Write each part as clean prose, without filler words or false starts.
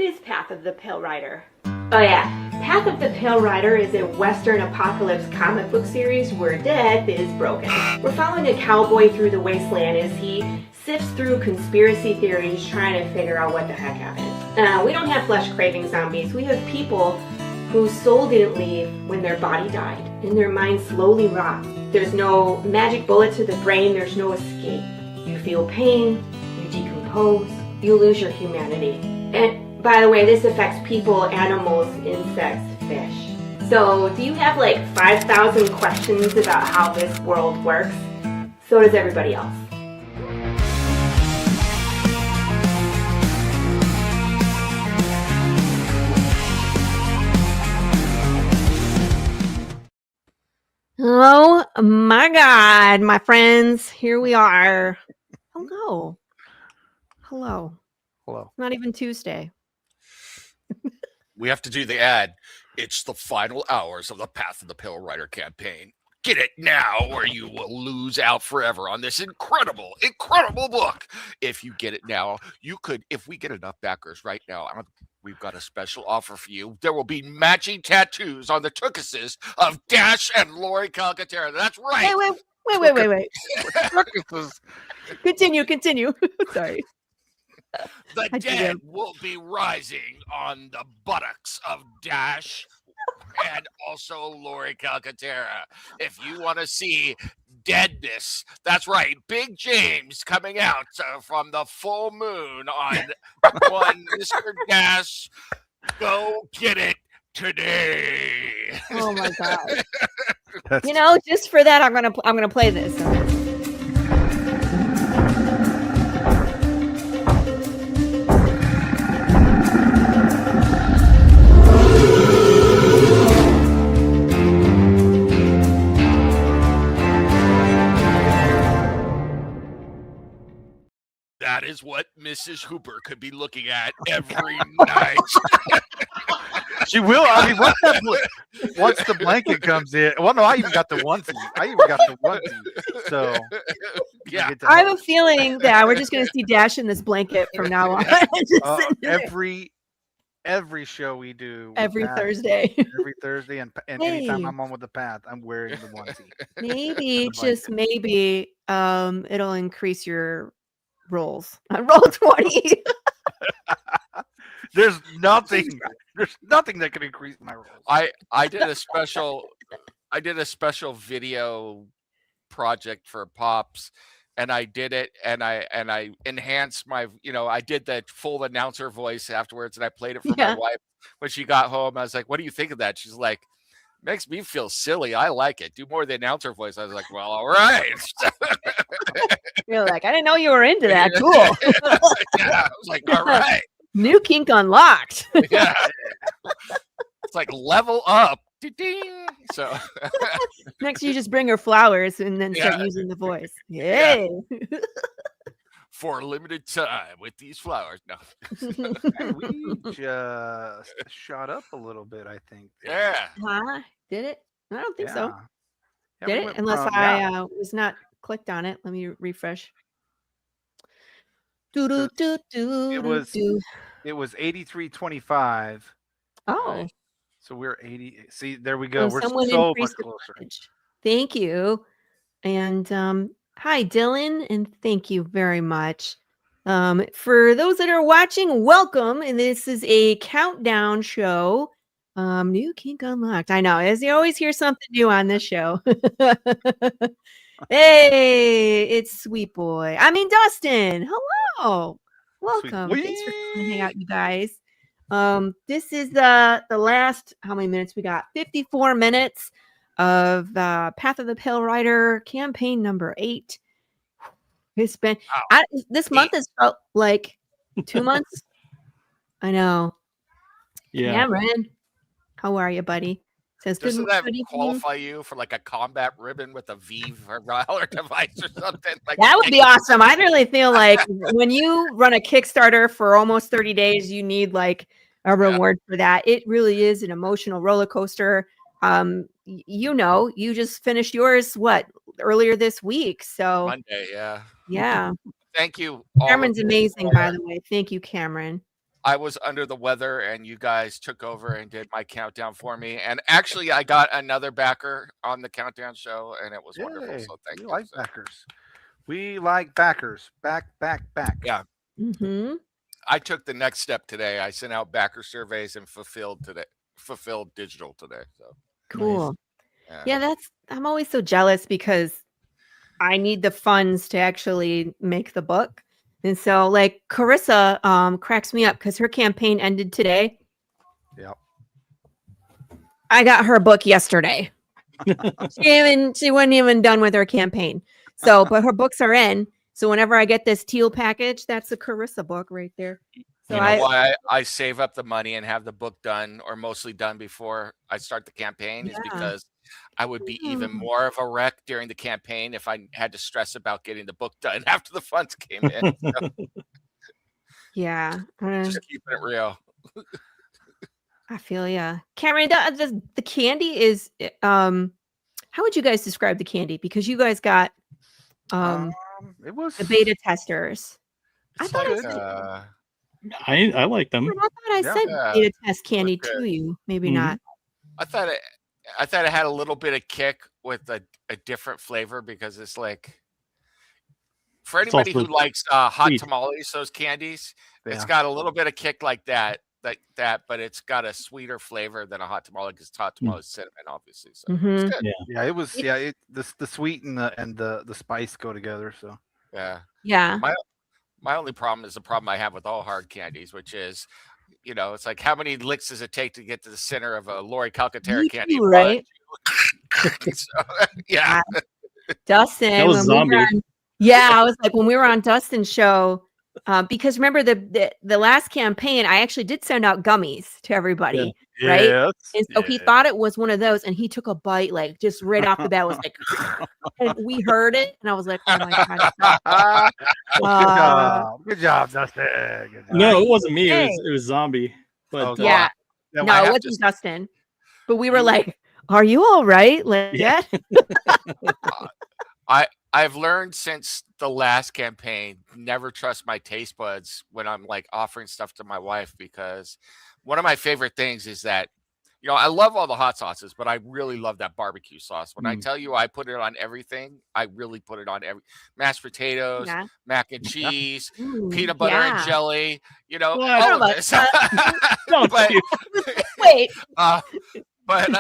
is Path of the Pale Rider? Oh yeah, Path of the Pale Rider is a Western apocalypse comic book series where death is broken. We're following a cowboy through the wasteland as he sifts through conspiracy theories trying to figure out what the heck happened. We don't have flesh-craving zombies. We have people whose soul didn't leave when their body died, and their mind slowly rots. There's no magic bullet to the brain, there's no escape. You feel pain, you decompose, you lose your humanity. And by the way, this affects people, animals, insects, fish. So do you have like 5,000 questions about how this world works? So does everybody else. Oh my God, my friends, here we are. Hello. Hello. Hello. Not even Tuesday. We have to do the ad. It's the final hours of the Path of the Pale Rider campaign. Get it now or you will lose out forever on this incredible, incredible book. If you get it now, you could, if we get enough backers right now, we've got a special offer for you. There will be matching tattoos on the tukuses of Dash and Lori Calcaterra. That's right. Wait. Continue. Sorry. The dead will be rising on the buttocks of Dash and also Lori Calcaterra. If you want to see deadness, that's right, Big James coming out from the full moon on one Mr. Dash. Go get it today. Oh my God. You know, just for that, I'm gonna play this. That is what Mrs. Hooper could be looking at every night. She will. I mean, once the blanket comes in. Well, no, I even got the onesie. So, yeah. I have a feeling that we're just going to see Dash in this blanket from now on. Every show we do. Every Thursday. Every Thursday. And anytime I'm on with the Path, I'm wearing the onesie. Maybe, just maybe, it'll increase your rolls on roll 20. There's nothing that can increase my rolls. I did a special video project for Pops, and I did it, and I enhanced my, I did that full announcer voice afterwards, and I played it for my wife when she got home. I was like, "What do you think of that?" She's like, "Makes me feel silly. I like it. Do more of the announcer voice." I was like, "Well, all right." You're like, I didn't know you were into that. Cool. Yeah, I was like, all right. New kink unlocked. Yeah. It's like level up. Ding. So next you just bring her flowers and then start using the voice. Yay. Yeah. For a limited time with these flowers. No. We just shot up a little bit, I think. Yeah. Huh? Did it? I don't think so. Yeah, did it? Unless I was not clicked on it. Let me refresh. It was 83.25. Oh. So we're 80. See, there we go. We're so much closer. Thank you. And hi, Dylan, and thank you very much. For those that are watching, welcome. And this is a countdown show. New kink unlocked. I know, as you always hear something new on this show. Hey, it's Sweet Boy. I mean, Dustin. Hello. Welcome. Thanks for coming to hang out, you guys. This is the last, how many minutes we got? 54 minutes of Path of the Pale Rider campaign number 8. It's been this month has felt like 2 months. I know. Yeah. Cameron, how are you, buddy? Says, doesn't that qualify you for like a combat ribbon with a V for dollar device or something? Like that would be awesome. I really feel like when you run a Kickstarter for almost 30 days, you need like a reward for that. It really is an emotional roller coaster. You just finished yours earlier this week. So Monday, yeah. Thank you. Cameron's amazing, by the way. Thank you, Cameron. I was under the weather, and you guys took over and did my countdown for me. And actually, I got another backer on the countdown show, and it was wonderful. Yay. So thank We you. like So, backers. We like backers. Back. yeah, Mm-hmm. I took the next step today. I sent out backer surveys and fulfilled digital today. So Cool. yeah. Yeah, I'm always so jealous because I need the funds to actually make the book. And so like Carissa cracks me up because her campaign ended today. Yep. I got her book yesterday. She wasn't even done with her campaign. So, but her books are in. So whenever I get this teal package, that's a Carissa book right there. So You know why I save up the money and have the book done or mostly done before I start the campaign is because I would be even more of a wreck during the campaign if I had to stress about getting the book done after the funds came in. So yeah. just keeping it real. I feel ya. Cameron, the candy is how would you guys describe the candy? Because you guys got It was the beta testers. It's I thought like, I like them. I thought I Yeah. said beta test candy Look good. to you. Maybe Mhm. not. I thought it had a little bit of kick with a different flavor because it's like for It's anybody who also likes hot sweet. tamales, those candies, it's Yeah. got a little bit of kick like that, but it's got a sweeter flavor than a hot tamale because hot tamale is cinnamon, obviously. So it's Mhm. good. Yeah, it was. Yeah, the sweet and the spice go together. So Yeah. Yeah. My only problem is the problem I have with all hard candies, which is, it's like how many licks does it take to get to the center of a Lori Calcaterra Me candy? too, right? So, yeah. Dustin. That was when we were zombie. on- yeah, I was like when we were on Dustin's show, because remember the last campaign, I actually did send out gummies to everybody, right? yes, And so he thought it was one of those, and he took a bite like just right off the bat. Was like, and we heard it, and I was like, oh my god. Good job, Dustin. Good job. No, it wasn't me. Hey. It was zombie. But Oh, Yeah, Yeah, no, I it have wasn't to- Dustin, but we were like, are you all right? Like, Yeah. I've learned since the last campaign, never trust my taste buds when I'm like offering stuff to my wife, because one of my favorite things is that, I love all the hot sauces, but I really love that barbecue sauce. When I Mm. tell you I put it on everything, I really put it on mashed potatoes, Yeah. mac and cheese, Ooh, peanut butter and yeah. jelly, What? all of this. Don't But- you? Wait, but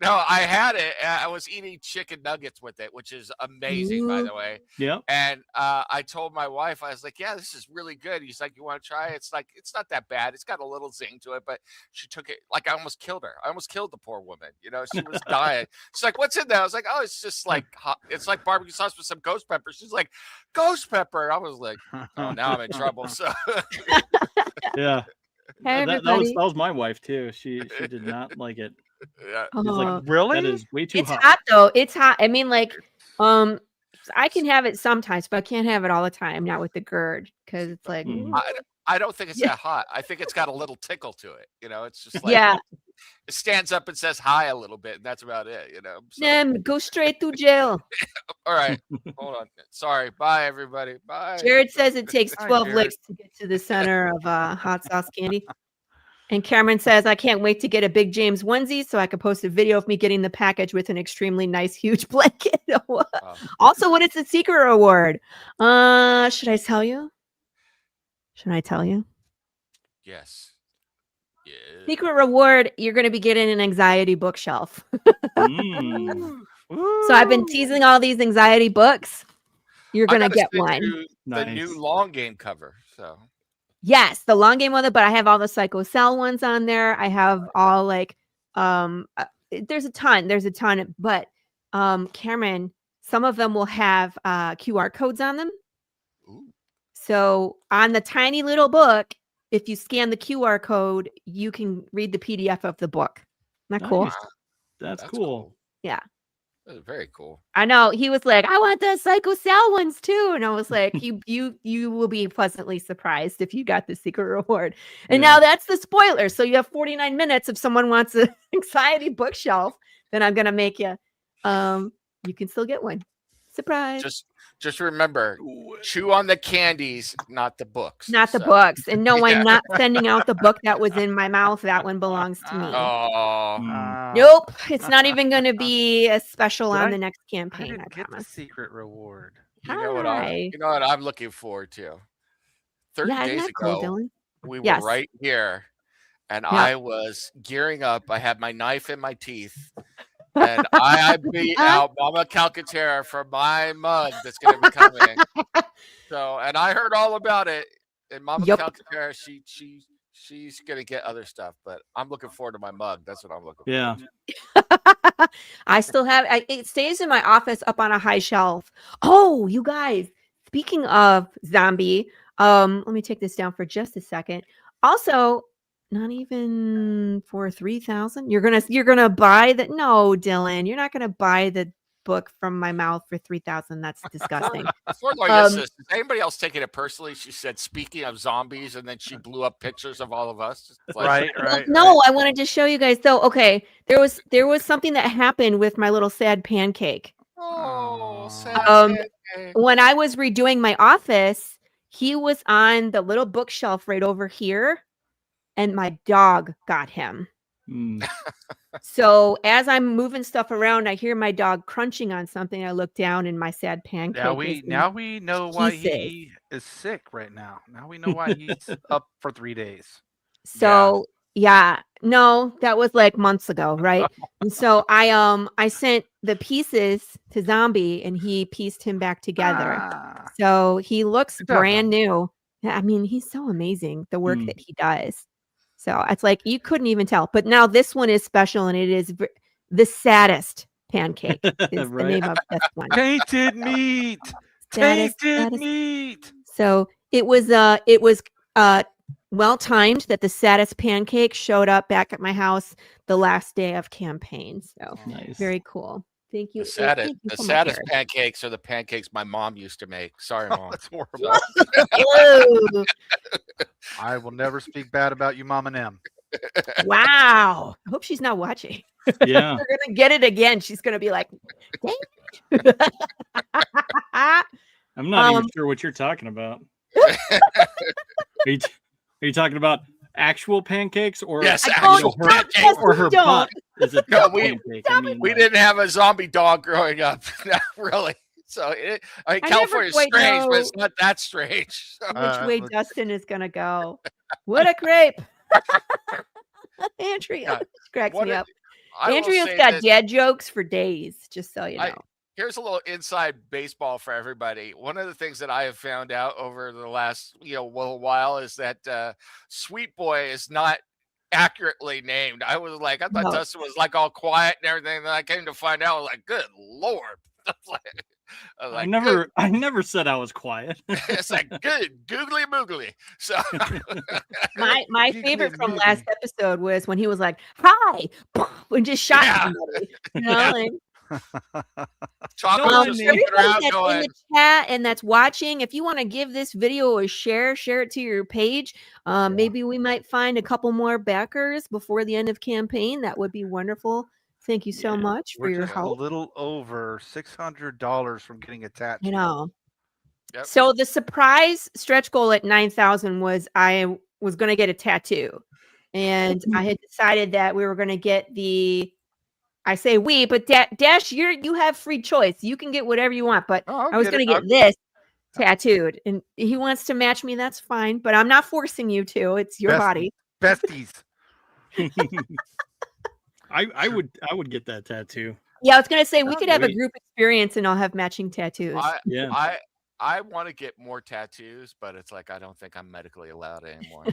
no, I had it. I was eating chicken nuggets with it, which is amazing, by Ooh. the way. Yep. And I told my wife, I was like, "Yeah, this is really good." He's like, "You want to try it?" It's like it's not that bad. It's got a little zing to it, but she took it like I almost killed her. I almost killed the poor woman. She was dying. She's like, "What's in there?" I was like, "Oh, it's just like hot. It's like barbecue sauce with some ghost pepper." She's like, "Ghost pepper?" I was like, "Oh, now I'm in trouble." So Yeah. hey, That everybody. was my wife too. She did not like it. yeah, She's like, Oh, Really? that is way too it's hot. hot though. It's hot. I mean, like, I can have it sometimes, but I can't have it all the time. Not with the GERD, because it's like, Mm. I don't think it's Yeah. that hot. I think it's got a little tickle to it. It's just like yeah, it stands up and says hi a little bit, and that's about it. So, go straight to jail. all right, hold on. Sorry. Bye, everybody. Bye. Jared says it takes Hi, 12 Jared. licks to get to the center of hot sauce candy. And Cameron says, I can't wait to get a Big James onesie so I can post a video of me getting the package with an extremely nice, huge blanket. Also, what is the secret award? Should I tell you? Should I tell you? Yes. Yeah. Secret reward, you're going to be getting an anxiety bookshelf. Mm. So I've been teasing all these anxiety books. You're I going to gotta get send one. you the Nice. new long game cover. So Yes, the long game one, but I have all the Psycho Cell ones on there. I have all like there's a ton, but Cameron, some of them will have QR codes on them. ooh, So on the tiny little book, if you scan the QR code, you can read the PDF of the book. Isn't that cool? Nice. That's cool. Yeah. That's very cool. I know. He was like, I want the Psycho Cell ones too. And I was like, you will be pleasantly surprised if you got the secret reward. And Yeah. now that's the spoiler. So you have 49 minutes. If someone wants an anxiety bookshelf, then I'm gonna make you you can still get one. Surprise. Just remember, chew on the candies, not the books. Not the So, books. And no, yeah. I'm not sending out the book that was in my mouth. That one belongs to me. Oh, Nope. It's not even going to be a special Did on I- the next I campaign, didn't I get the promise. secret reward. you know what I'm Hi. looking forward to. 30 Yeah, isn't days that cool, ago, Dylan? we were Yes. right here, and Yep. I was gearing up. I had my knife in my teeth, and I beat out Mama Calcaterra for my mug that's going to be coming. So, and I heard all about it. And Mama Yup. Calcaterra, she's going to get other stuff, but I'm looking forward to my mug. That's what I'm looking Yeah. forward to. I still have it stays in my office up on a high shelf. Oh, you guys, speaking of zombie, let me take this down for just a second. Also, not even for 3,000. You're gonna buy that. No, Dylan, you're not gonna buy the book from my mouth for 3,000. That's disgusting. Before Lois says, is anybody else taking it personally? She said, speaking of zombies, and then she blew up pictures of all of us. It's like, Right. No, I wanted to show you guys. So, okay, there was something that happened with my little sad pancake. oh, sad pancake. When I was redoing my office, he was on the little bookshelf right over here, and my dog got him. So as I'm moving stuff around, I hear my dog crunching on something. I look down, and my sad pancake. Now we know why pieces. he is sick right now. Now we know why he's up for 3 days. So yeah, no, that was like months ago, right? And so I sent the pieces to Zombie, and he pieced him back together. So he looks Good job, brand new. I mean, he's so amazing, the work that he does. So it's like you couldn't even tell. But now this one is special, and it is the saddest pancake is the name of this one. Tainted meat. Tainted meat. So it was well timed that the saddest pancake showed up back at my house the last day of campaign. So nice. Very cool. Thank you. The so saddest much, pancakes are the pancakes my mom used to make. Sorry, Mom. That's horrible. Whoa. I will never speak bad about you, Mom and M. Wow. I hope she's not watching. Yeah. We're gonna get it again. She's gonna be like, dang. I'm not even sure what you're talking about. Are you talking about actual pancakes or actual pancakes? Or her butt? Is it No, pancake? we didn't have a zombie dog growing up. Not really. So California's strange, but it's not that strange. So. Which way Dustin is gonna go? What a crepe! Andrea cracks me up. Andrea's got dad jokes for days, just so you know. Here's a little inside baseball for everybody. One of the things that I have found out over the last little while is that Sweet Boy is not accurately named. I thought Dustin was like all quiet and everything. Then I came to find out, I was like, good Lord. I never said I was quiet. It's like good googly moogly. So my favorite from last episode was when he was like, "Hi," and just shot somebody. You know, like, Chocolate's just looking around going, in the chat and that's watching. If you want to give this video a share it to your page. Maybe we might find a couple more backers before the end of campaign. That would be wonderful. Thank you so much for your help. A little over $600 from getting a tattoo. You know. Yep. So the surprise stretch goal at 9,000 was I was going to get a tattoo, and I had decided that we were going to get the. I say we, but Dash, you have free choice. You can get whatever you want, but I was going to get this tattooed, and he wants to match me. That's fine, but I'm not forcing you to. It's your body. Besties. I would get that tattoo. Yeah, I was gonna say we could have a group experience and I'll have matching tattoos. I want to get more tattoos, but it's like I don't think I'm medically allowed anymore.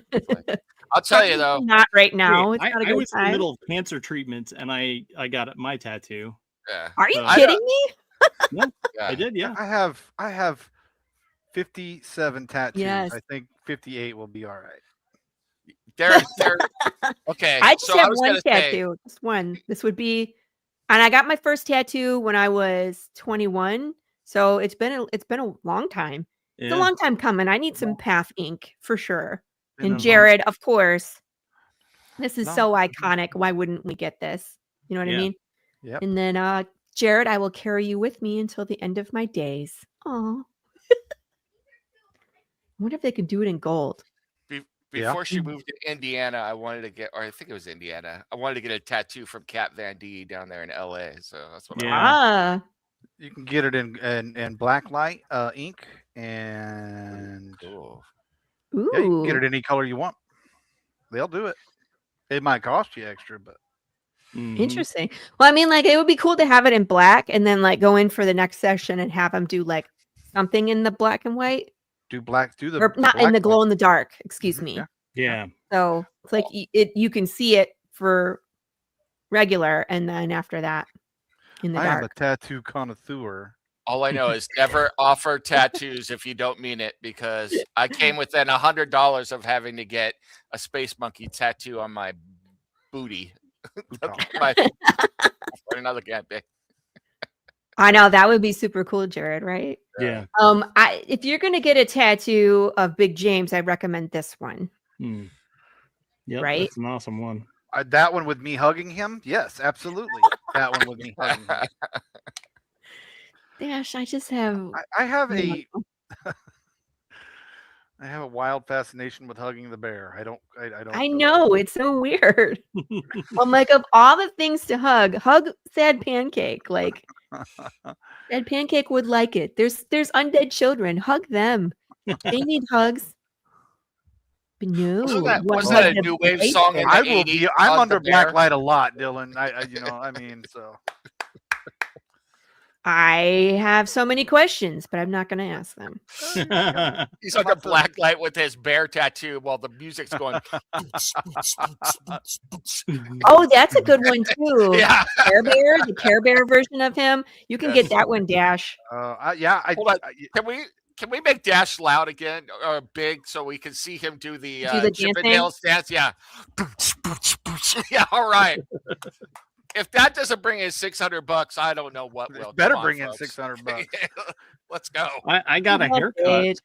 I'll tell you though, not right now. Wait, I was in the middle of cancer treatments and I got my tattoo. Yeah. Are you kidding me? Yeah, I did. Yeah, I have 57 tattoos. Yes. I think 58 will be all right. They're okay. I just have one tattoo, just one. This would be, and I got my first tattoo when I was 21. So it's been a long time. Yeah. It's a long time coming. I need some Path ink for sure. And Jared, of course. This is so iconic. Why wouldn't we get this? You know what I mean? Yep. And then Jared, I will carry you with me until the end of my days. Oh. I wonder if they could do it in gold. Before she moved to Indiana, I wanted to get, or I think it was Indiana. I wanted to get a tattoo from Kat Van D down there in LA. So that's what Ah. You can get it in black light ink, and cool. Ooh. yeah, you can get it any color you want. They'll do it. It might cost you extra, but Interesting. Well, I mean, like, it would be cool to have it in black and then like go in for the next session and have them do like something in the black and white, do the or not in the glow in the dark. Excuse me. Yeah. So it's like you can see it for regular, and then after that, in the I am a dark. tattoo connoisseur. All I know is never offer tattoos if you don't mean it, because I came within $100 of having to get a space monkey tattoo on my booty. For another campaign. I know that would be super cool, Jared. Right? Yeah. If you're gonna get a tattoo of Big James, I recommend this one. Yep, right? That's an awesome one. That one with me hugging him? Yes, absolutely. That one with me hugging him. Dash, I just have. I have a wild fascination with hugging the bear. I don't. I know, it's so weird. I'm like, of all the things to hug Sad Pancake. Like, Sad Pancake would like it. There's undead children. Hug them. They need hugs. But no, wasn't that a new wave song in the 80s? I'm under black light a lot, Dylan. So. I have so many questions, but I'm not going to ask them. He's under black light with his bear tattoo while the music's going. Oh, that's a good one too. Yeah. The Care Bear version of him. You can get that one, Dash. Hold on. Can we make Dash loud again or big so we can see him do the Chippendales dance? Yeah. Yeah. All right. If that doesn't bring in $600, I don't know what will. Better bring in $600. Let's go. I got a haircut.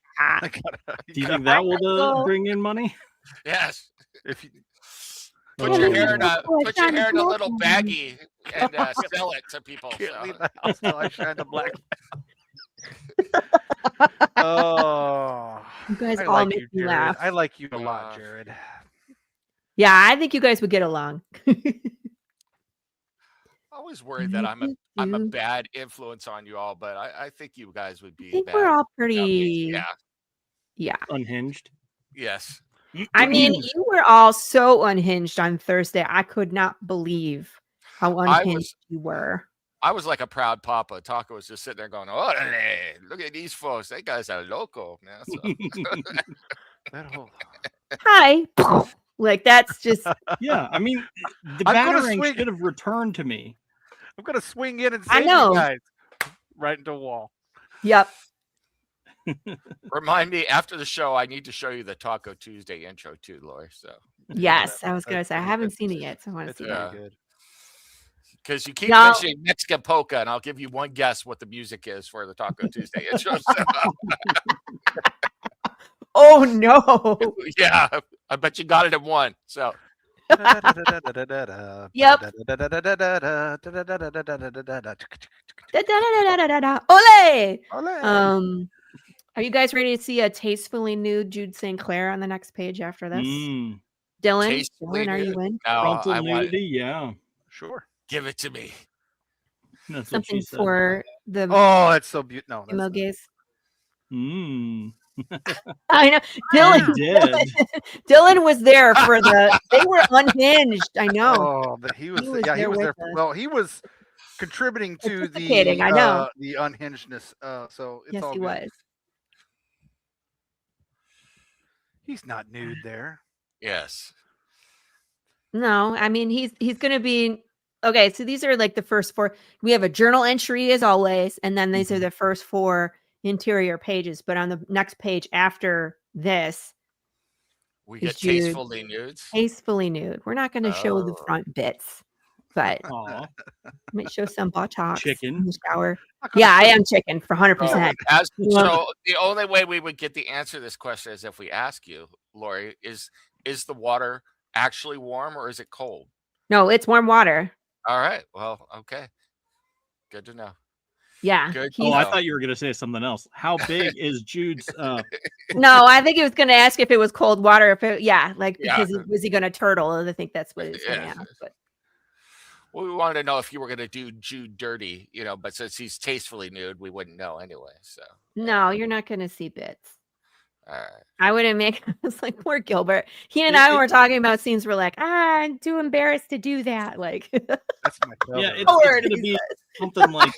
Do you think that will bring in money? Yes. If you put your hair in a little baggie and sell it to people. Can't leave the house till I shine the black. Oh, you guys all make me laugh. I like you a lot, Jared. Yeah, I think you guys would get along. I always worried that I'm a bad influence on you all, but I think you guys would be. I think we're all pretty. Yeah. Unhinged. Yes. I mean, you were all so unhinged on Thursday. I could not believe how unhinged you were. I was like a proud papa. Taco was just sitting there going, "Oh, look at these folks. They guys are loco." Hi. Like, that's just. Yeah, I mean, the battering should have returned to me. I'm gonna swing in and save you guys right into a wall. Yep. Remind me after the show. I need to show you the Taco Tuesday intro too, Lori. So yes, I was gonna say I haven't seen it yet, so I want to see it. Good. Because you keep mentioning Mexican polka, and I'll give you one guess what the music is for the Taco Tuesday intro. Oh no! Yeah, I bet you got it in one. So. Yep. Ole! Are you guys ready to see a tastefully nude Jude St. Clair on the next page after this? Dylan, are you in? Frontal nudity, yeah. Sure. Give it to me. That's something for the. Oh, that's so beautiful. No, gaze. I know. Dylan was there for they were unhinged. I know. Oh, but he was there. Well, he was contributing to the unhingedness. So it's all he good. was. He's not nude there. Yes. No, I mean he's going to be okay. So these are like the first 4. We have a journal entry as always, and then these are the first 4 interior pages. But on the next page after this, we get tastefully nudes. Tastefully nude. We're not going to show the front bits, but might show some buttocks. Chicken in the shower. Yeah, I am chicken for 100%. So the only way we would get the answer to this question is if we ask you, Lori, is the water actually warm or is it cold? No, it's warm water. All right. Well, okay. Good to know. Yeah. Good. Oh, I Oh. thought you were going to say something else. How big is Jude's? No, I think he was going to ask if it was cold water. If it, yeah, like Yeah. because was he going to turtle? I think that's what he was going to Yeah. ask. But Well, we wanted to know if you were going to do Jude dirty, but since he's tastefully nude, we wouldn't know anyway. So no, you're not going to see bits. all right. I wouldn't make. It's like poor Gilbert. He and I were talking about scenes. We're like, I'm too embarrassed to do that. Like, That's my Yeah, cover. it's Lord, going to he be says. something like.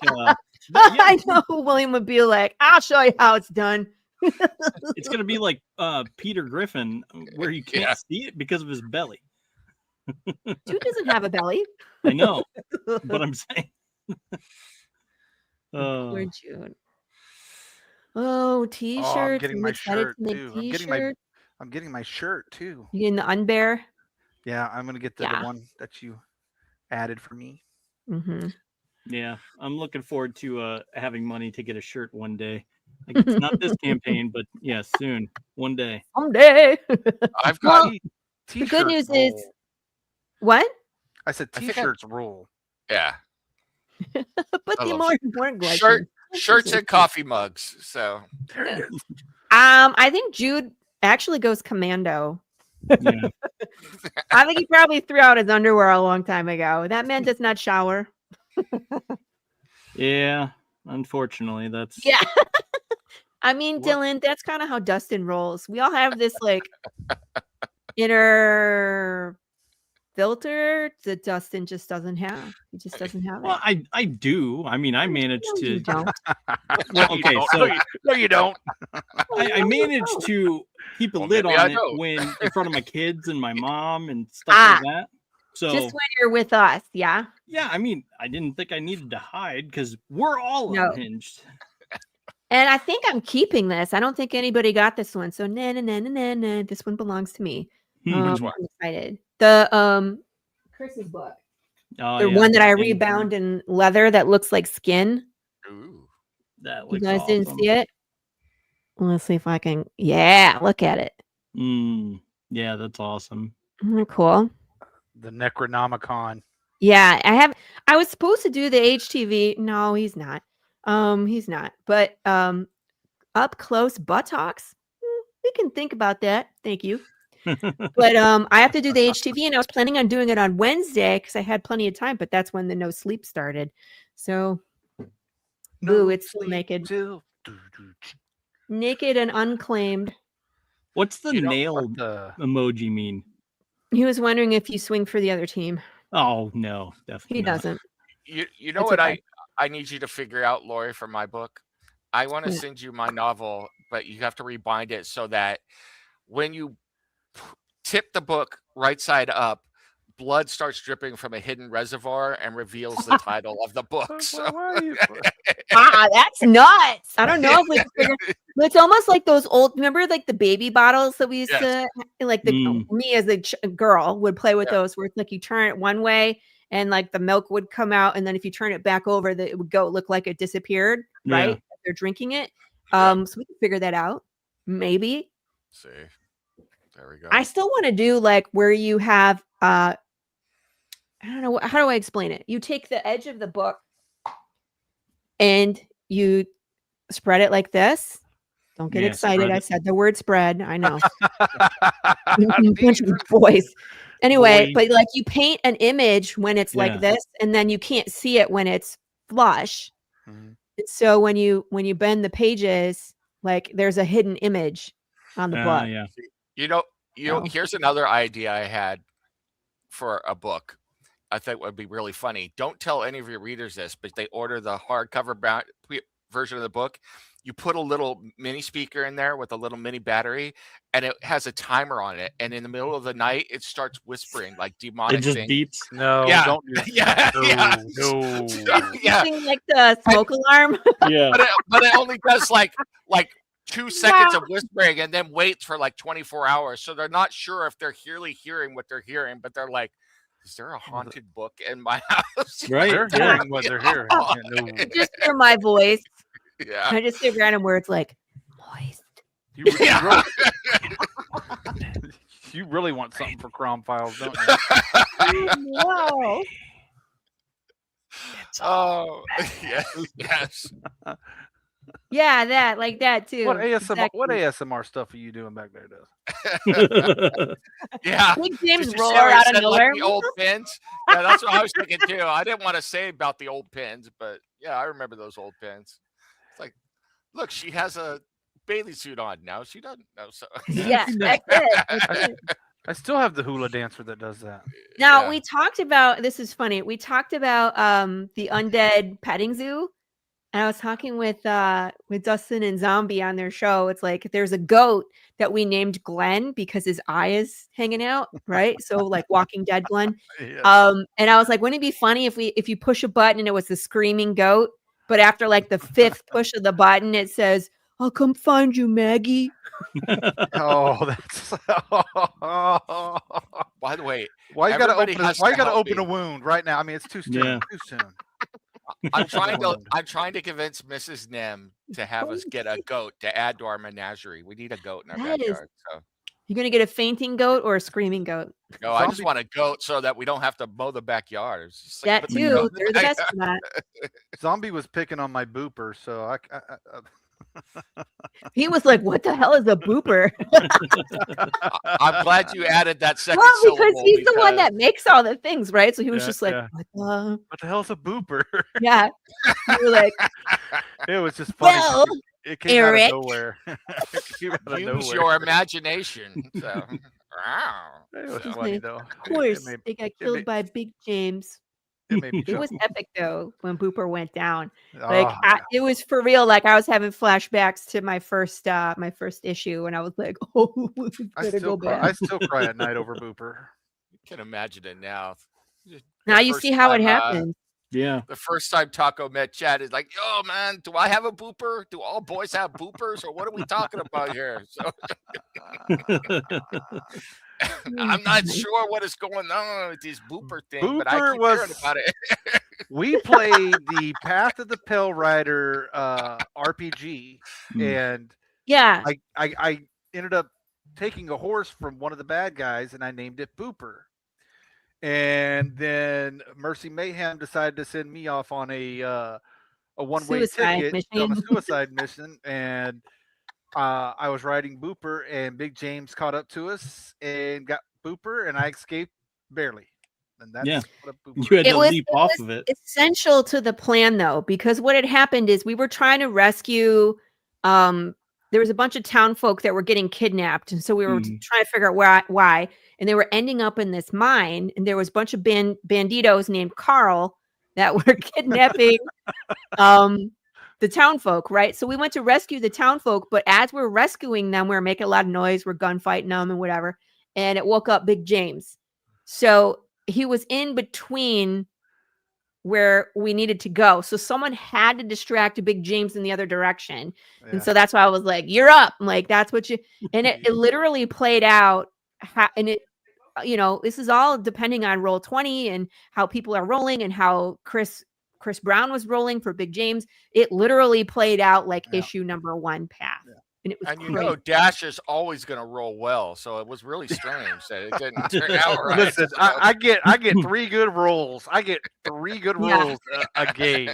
I know William would be like, I'll show you how it's done. It's going to be like Peter Griffin, where you can't Yeah. see it because of his belly. Jude doesn't have a belly. I know, but I'm saying. Poor Jude. Oh, I'm t-shirts. getting I'm my excited shirt to make too. t-shirts. I'm getting my shirt too. You getting the unbear? Yeah, I'm gonna get the Yeah. one that you added for me. Mm-hmm. Yeah, I'm looking forward to having money to get a shirt one day. Like, it's not this campaign, but yeah, soon, one day. Someday. I've got. Well, T-shirts the good news rule. is what? I said I think I- t-shirts rule. Yeah. But I the love more important Shirts and coffee mugs. So There it is. I think Jude actually goes commando. Yeah. I think he probably threw out his underwear a long time ago. That man does not shower. Yeah, unfortunately, that's. Yeah. I mean, What? Dylan, that's kind of how Dustin rolls. We all have this like inner filter that Dustin just doesn't have. He just doesn't have Well, it. I do. I mean, I managed No, you to. don't. Well, You okay, don't. so No, you don't. I managed to keep a Well, lid maybe I on it don't. when in front of my kids and my mom and stuff Ah. like that. So Just when you're with us, yeah. yeah, I mean, I didn't think I needed to hide because we're all No. unhinged. And I think I'm keeping this. I don't think anybody got this one. So nah. This one belongs to me. Which I'm one? excited. The Chris's book. Oh, The yeah, one that I and rebound in leather that looks like skin. Ooh. That You looks guys awesome. didn't see it? Let's see if I can. Yeah, look at it. Yeah, that's awesome. Cool. The Necronomicon. Yeah, I was supposed to do the HTV. No, he's not. He's not. But up close buttocks. We can think about that. Thank you. But I have to do the HTV, and I was planning on doing it on Wednesday because I had plenty of time. But that's when the no sleep started. So, boo, it's still sleep naked, till- naked and unclaimed. What's the You know, nail What the? emoji mean? He was wondering if you swing for the other team. Oh no, definitely He not. doesn't. You know It's what okay. I need you to figure out, Lori, for my book? I want to Yeah. send you my novel, but you have to rebind it so that when you tip the book right side up, blood starts dripping from a hidden reservoir and reveals the title of the book. So Why are you- That's nuts. I don't know if we can figure. It's almost like those old. Remember, like the baby bottles that we used to like. Me as a girl would play with those, where it's like you turn it one way and like the milk would come out, and then if you turn it back over, that it would go look like it disappeared. Right? Yeah. If they're drinking it. Yeah. So we can figure that out. Maybe. see. There we go. I still want to do like where you have. I don't know. How do I explain it? You take the edge of the book and you spread it like this. Don't get Yeah, excited. spread I it. said the word spread. I know. Bunch of boys. Anyway, Boy. but like you paint an image when it's Yeah. like this, and then you can't see it when it's flush. Mhm. So when you bend the pages, like there's a hidden image on the book. Yeah. You know, Oh. here's another idea I had for a book. I think would be really funny. Don't tell any of your readers this, but they order the hardcover version of the book. You put a little mini speaker in there with a little mini battery, and it has a timer on it. And in the middle of the night, it starts whispering like demonic It just things. beeps. No, Yeah. don't do Yeah, yeah. No. Yeah, Something like the smoke alarm. Yeah. but it only does like 2 seconds of whispering and then waits for like 24 hours. So they're not sure if they're really hearing what they're hearing, but they're like, is there a haunted book in my house? Right. They're Yeah. hearing what they're hearing. Yeah, no. Just hear my voice. Yeah. I just hear random words like moist. You really, Yeah. you really want something for CRoM files, don't you? Wow. Oh, yes, yes. Yeah, that like that too. What ASMR? What Exactly. ASMR stuff are you doing back there, Des? Yeah. Big Did James you see roar how he out of said, like, nowhere. the old pins? Yeah, that's what I was thinking too. I didn't want to say about the old pins, but yeah, I remember those old pins. It's like, look, she has a bathing suit on now. She doesn't know. So Yeah, that's it. That's it. I still have the hula dancer that does that. Now yeah. we talked about this is funny. We talked about the undead petting zoo. And I was talking with Dustin and Zombie on their show. It's like there's a goat that we named Glenn because his eye is hanging out, right? So like Walking Dead Glenn. Yes. And I was like, wouldn't it be funny if you push a button and it was the screaming goat, but after like the 5th push of the button, it says, "I'll come find you, Maggie." Oh, that's. By the way, Why you gotta everybody open? has Why you to gotta help open me. a wound right now? I mean, it's too soon. Yeah. Too soon. I'm trying to Wound. I'm trying to convince Mrs. Nem to have us get a goat to add to our menagerie. We need a goat in our That is- backyard. So You're gonna get a fainting goat or a screaming goat. no, I just Zombie- want a goat so that we don't have to mow the backyard. It's just like That put the goat too. in They're the best for that. Zombie was picking on my booper, so I He was like, "What the hell is a booper?" I'm glad you added that second Well, because syllable he's the one because- that makes all the things, right? So he was Yeah, just like, yeah. "What the?" what the hell's a booper? Yeah. You were like, It was just funny. 'cause well, it came Eric. out of nowhere. It came out of use nowhere. your imagination. So, wow. It was So- funny though. of course, It they got it killed made- by Big James. made me It was chuckle. epic though when Booper went down. Like Oh, it was for real. Like I was having flashbacks to my first issue, and I was like, "Oh, we I better still go cry. back." I still cry at night over Booper. You can imagine it now. Now The you first see how it time, happened. Yeah. The first time Taco met Chad is like, yo, man, do I have a booper? Do all boys have boopers? Or what are we talking about here? So I'm not sure what is going on with this booper thing, but I Booper keep was- hearing about it. We played the Path of the Pale Rider RPG, and Yeah. I ended up taking a horse from one of the bad guys, and I named it Booper. And then Mercy Mayhem decided to send me off on a one-way Suicide ticket on a mission. suicide mission, and I was riding Booper, and Big James caught up to us and got Booper, and I escaped barely. And that's Yeah. what a Booper You had It to was- leap it off was of it. essential to the plan though, because what had happened is we were trying to rescue there was a bunch of town folk that were getting kidnapped, and so we were Mhm. trying to figure out why, and they were ending up in this mine, and there was a bunch of banditos named Carl that were kidnapping the town folk, right? So we went to rescue the town folk, but as we're rescuing them, we were making a lot of noise, we're gunfighting them and whatever, and it woke up Big James. So he was in between where we needed to go. So someone had to distract Big James in the other direction. Yeah. And so that's why I was like, "You're up." I'm like, that's what you, and it literally played out. And it, this is all depending on roll 20 and how people are rolling and how Chris Brown was rolling for Big James. It literally played out like Yeah. issue number 1 path. Yeah. And it was And you great. know, Dash is always going to roll well. So it was really strange that it didn't turn out right. Listen, So- I get 3 good rolls. I get 3 good Yeah. rolls a game,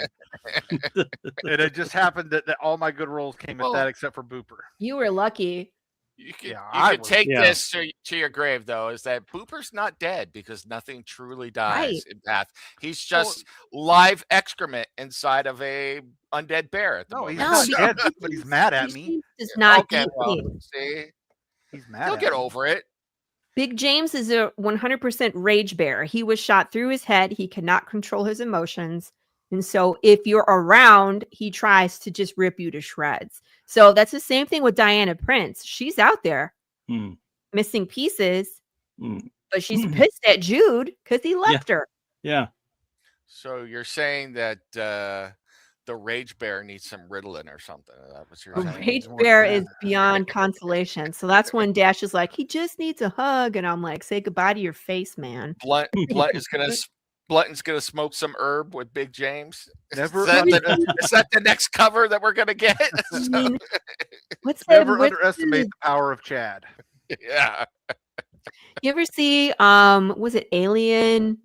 and it just happened that all my good rolls came at Well- that, except for Booper. You were lucky. You could, Yeah, you I could was- take Yeah. this to your grave, though, is that Booper's not dead because nothing truly dies Right. in Path. He's just live excrement inside of a undead bear at the No, moment. he's No, not because dead, but he's mad at Big me. James does not okay, eat well, things. see, He's mad. he'll at get me. over it. Big James is a 100% rage bear. He was shot through his head. He cannot control his emotions. And so if you're around, he tries to just rip you to shreds. So that's the same thing with Diana Prince. She's out there Hmm. missing pieces, Hmm. but she's pissed at Jude because he left her. Yeah. So you're saying that the rage bear needs some Ritalin or something? Is that what you're The saying? rage more bear than is beyond consolation. So that's when Dash is like, he just needs a hug. And I'm like, say goodbye to your face, man. Blunt is gonna smoke some herb with Big James. Never, Is that, under- is that the next cover that we're gonna get? I mean, what's that? never what's underestimate the- the power of Chad. Yeah. You ever see was it Alien?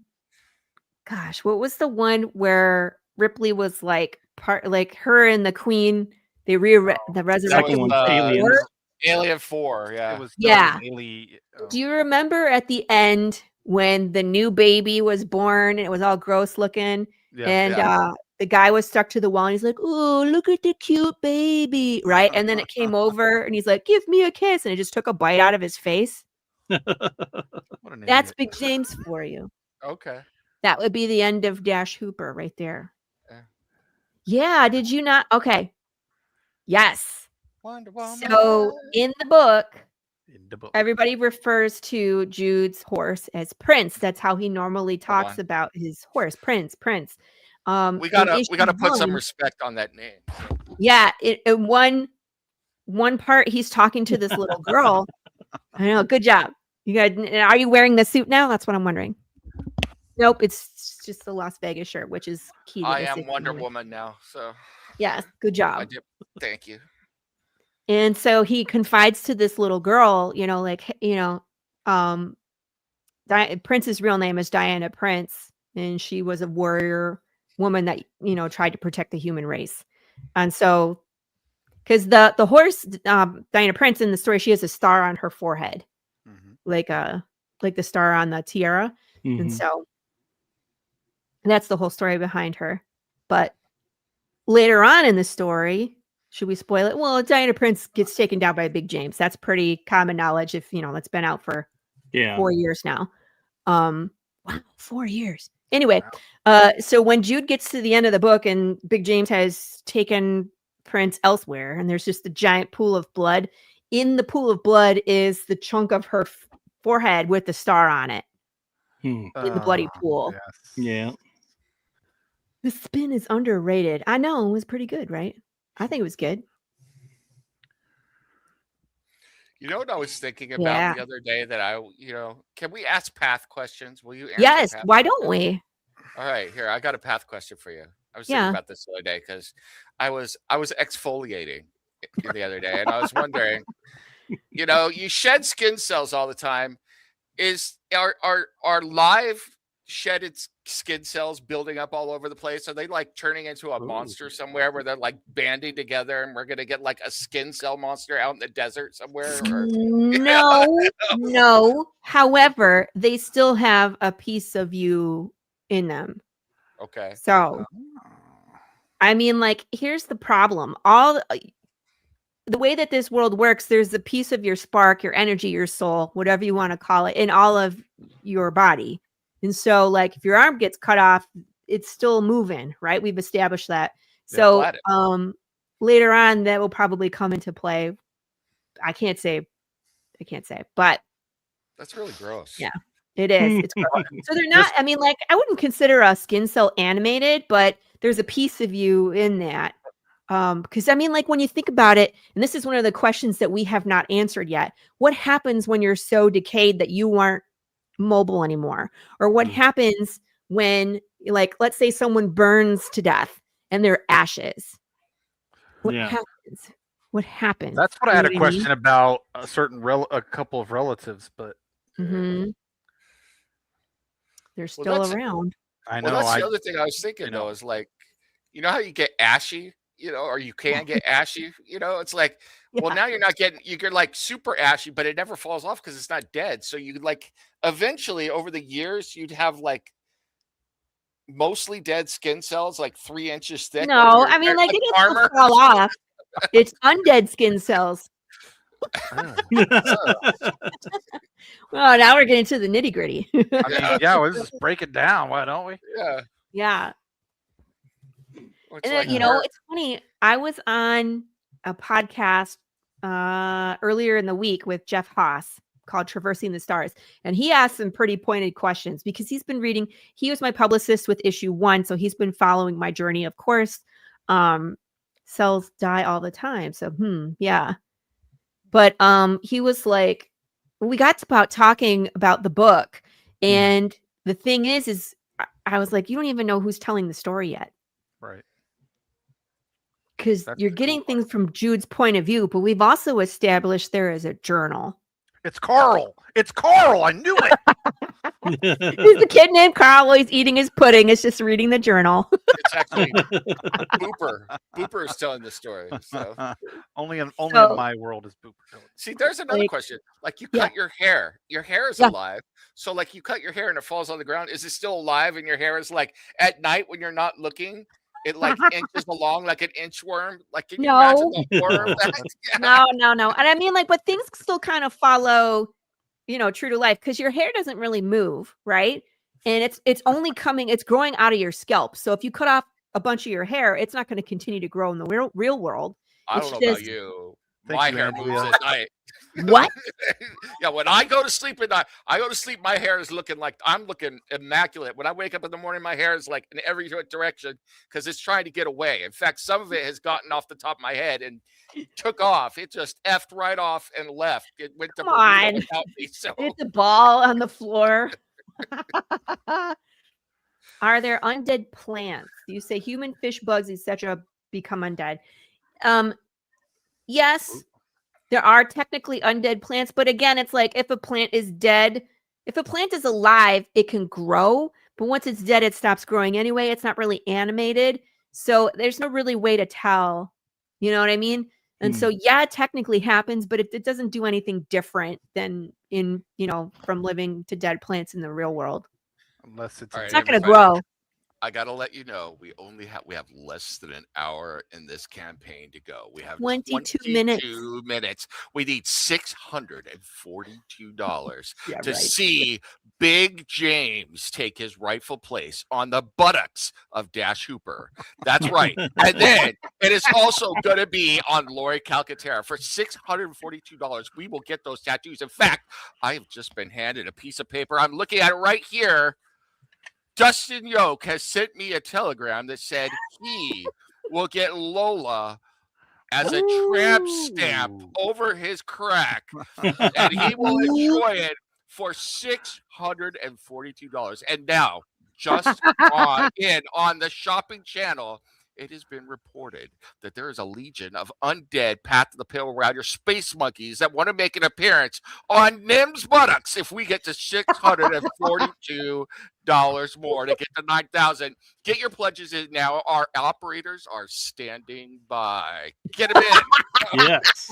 Gosh, what was the one where Ripley was like part, like her and the Queen. They the That resurrected was Second one's Aliens. before. Alien 4. Yeah. It was Yeah. oh. Do you remember at the end when the new baby was born and it was all gross looking? Yeah. And the guy was stuck to the wall and he's like, "Oh, look at the cute baby." Right. And then it came over and he's like, "Give me a kiss." And it just took a bite out of his face. What an That's idiot. Big James for you. Okay. That would be the end of Dash Hooper right there. Yeah. Yeah. Did you not? Okay. Yes. Wonder Woman. So in the book, In the book. everybody refers to Jude's horse as Prince. That's how he normally talks on. about his horse, Prince. we in gotta issue put some one- respect on that name. Yeah, in one part, he's talking to this little girl. I know. Good job. You guys, are you wearing the suit now? That's what I'm wondering. Nope, it's just the Las Vegas shirt, which is key. To I this am if you Wonder wanna- Woman now, so Yes, good job. I did. Thank you. And so he confides to this little girl, Prince's real name is Diana Prince, and she was a warrior woman that, tried to protect the human race. And so, because the horse, Diana Prince in the story, she has a star on her forehead, Mhm. like the star on the tiara. Mhm. And so that's the whole story behind her. But later on in the story, should we spoil it? Well, Diana Prince gets taken down by Big James. That's pretty common knowledge if, that's been out for Yeah. 4 years now. Wow, 4 years. Anyway, so when Jude gets to the end of the book and Big James has taken Prince elsewhere, and there's just a giant pool of blood. In the pool of blood is the chunk of her forehead with the star on it Hmm. in the bloody pool. Yes. Yeah. The spin is underrated. I know, it was pretty good, right? I think it was good. You know what I was thinking about Yeah. the other day that can we ask path questions? Will you answer Yes, path why don't we? All right, here, I got a path question for you. I was Yeah. thinking about this the other day because I was exfoliating the other day, and I was wondering, you shed skin cells all the time. Are live shedded skin cells building up all over the place? Are they like turning into a monster somewhere where they're like banding together, and we're gonna get like a skin cell monster out in the desert somewhere? Or, No. However, they still have a piece of you in them. okay, So, I mean, like, here's the problem. The way that this world works, there's a piece of your spark, your energy, your soul, whatever you want to call it, in all of your body. And so, like, if your arm gets cut off, it's still moving, right? We've established that. Yeah, So, glad later on, that will probably come into play. I can't say, but that's really gross. Yeah. it is. It's gross. So they're not. I mean, like, I wouldn't consider a skin cell animated, but there's a piece of you in that. Because I mean, like, when you think about it, and this is one of the questions that we have not answered yet. What happens when you're so decayed that you aren't mobile anymore? Or what happens when, like, let's say someone burns to death and they're ashes? What Yeah. happens? What happens? That's what I You had know a what I question about a certain a couple of relatives, but Mhm. They're Well, still that's- around. I know Well, that's I the other thing I was thinking know. though, is like, how you get ashy, or you can get ashy, it's like, well, Yeah. now you're like super ashy, but it never falls off because it's not dead. So you like eventually over the years, you'd have like mostly dead skin cells, like 3 inches thick. No, over your I mean, like, like it gets armor. to fall off. It's undead skin cells. Well, now we're getting to the nitty gritty. I mean, yeah, let's just break it down. Why don't we? Yeah. Yeah. It's And like then, it's funny. I was on a podcast earlier in the week with Jeff Haas called Traversing the Stars. And he asked some pretty pointed questions because he's been reading. He was my publicist with issue 1. So he's been following my journey. Of course, cells die all the time. So, yeah. But he was like, we got to about talking about the book. And the thing is I was like, you don't even know who's telling the story yet. Right. Because That's you're the cool getting part. things from Jude's point of view, but we've also established there is a journal. It's Carl. It's Carl. I knew it. He's a kid named Carl. While he's eating his pudding. It's just reading the journal. It's actually Booper. Booper is telling the story. So only in So- my world is Booper telling. see, there's another Like- question. Like you Yeah. cut your hair. Your hair is Yeah. alive. So like you cut your hair and it falls on the ground. Is it still alive? And your hair is like at night when you're not looking, it like inches along like an inchworm. Like can you imagine the worm? No. And I mean, like, but things still kind of follow, true to life, because your hair doesn't really move, right? And it's only it's growing out of your scalp. So if you cut off a bunch of your hair, it's not going to continue to grow in the real world. I It's don't know about just- you. Thank My you, hair Andrea. moves at night. What? Yeah, when I go to sleep at night, my hair is looking like I'm looking immaculate. When I wake up in the morning, my hair is like in every direction because it's trying to get away. In fact, some of it has gotten off the top of my head and took off. It just effed right off and left. It went to Come Bermuda on. without me. So It's a ball on the floor. Are there undead plants? You say human, fish, bugs, etc. become undead. Yes, there are technically undead plants, but again, it's like if a plant is dead, if a plant is alive, it can grow, but once it's dead, it stops growing anyway. It's not really animated, so there's no really way to tell. You know what I mean? And so, yeah, it technically happens, but it doesn't do anything different than from living to dead plants in the real world. Unless it's All right, It's not going to everybody. grow. I gotta let you know we have less than an hour in this campaign to go. We have 22 minutes. We need $642 Yeah, to see Big James take his rightful place on the buttocks of Dash Hooper. That's right. And then it is also going to be on Lori Calcaterra for $642. We will get those tattoos. In fact, I have just been handed a piece of paper. I'm looking at it right here. Dustin Yoke has sent me a telegram that said he will get Lola as a tramp stamp over his crack, and he will enjoy it for $642. And now, just on the shopping channel, it has been reported that there is a legion of undead Path of the Pale Rider space monkeys that want to make an appearance on Nim's buttocks if we get to $642 more to get to 9,000. Get your pledges in now. Our operators are standing by. Get them in. Yes.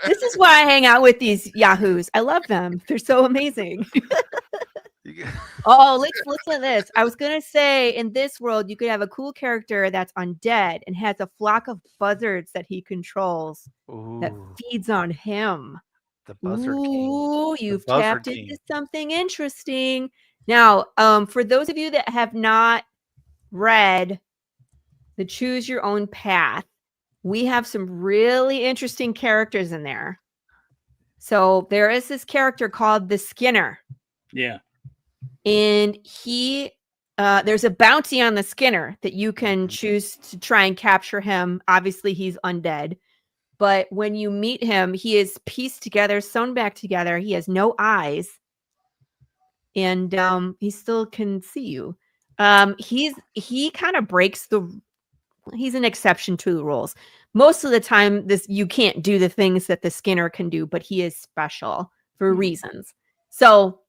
This is why I hang out with these yahoos. I love them. They're so amazing. Oh, let's look at this. I was gonna say in this world you could have a cool character that's undead and has a flock of buzzards that he controls that feeds on him. The buzzard Ooh, king. you've Buzzard tapped king. into something interesting. Now, for those of you that have not read the Choose Your Own Path, we have some really interesting characters in there. So there is this character called the Skinner. Yeah. And he there's a bounty on the Skinner that you can choose to try and capture him. Obviously he's undead, but when you meet him, he is pieced together, sewn back together. He has no eyes, and he still can see you. He kind of breaks he's an exception to the rules. Most of the time you can't do the things that the Skinner can do, but he is special for reasons. So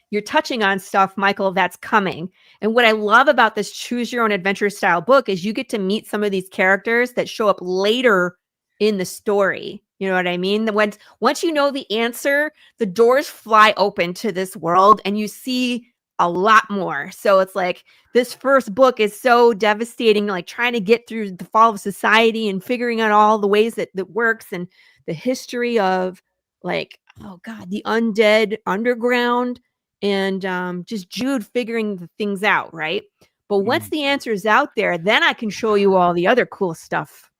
you're touching on stuff, Michael, that's coming. And what I love about this Choose Your Own Adventure style book is you get to meet some of these characters that show up later in the story. You know what I mean? Once you know the answer, the doors fly open to this world and you see a lot more. So it's like this first book is so devastating, like trying to get through the fall of society and figuring out all the ways that works and the history of like, oh God, the undead underground. And just Jude figuring the things out, right? But once the answer is out there, then I can show you all the other cool stuff.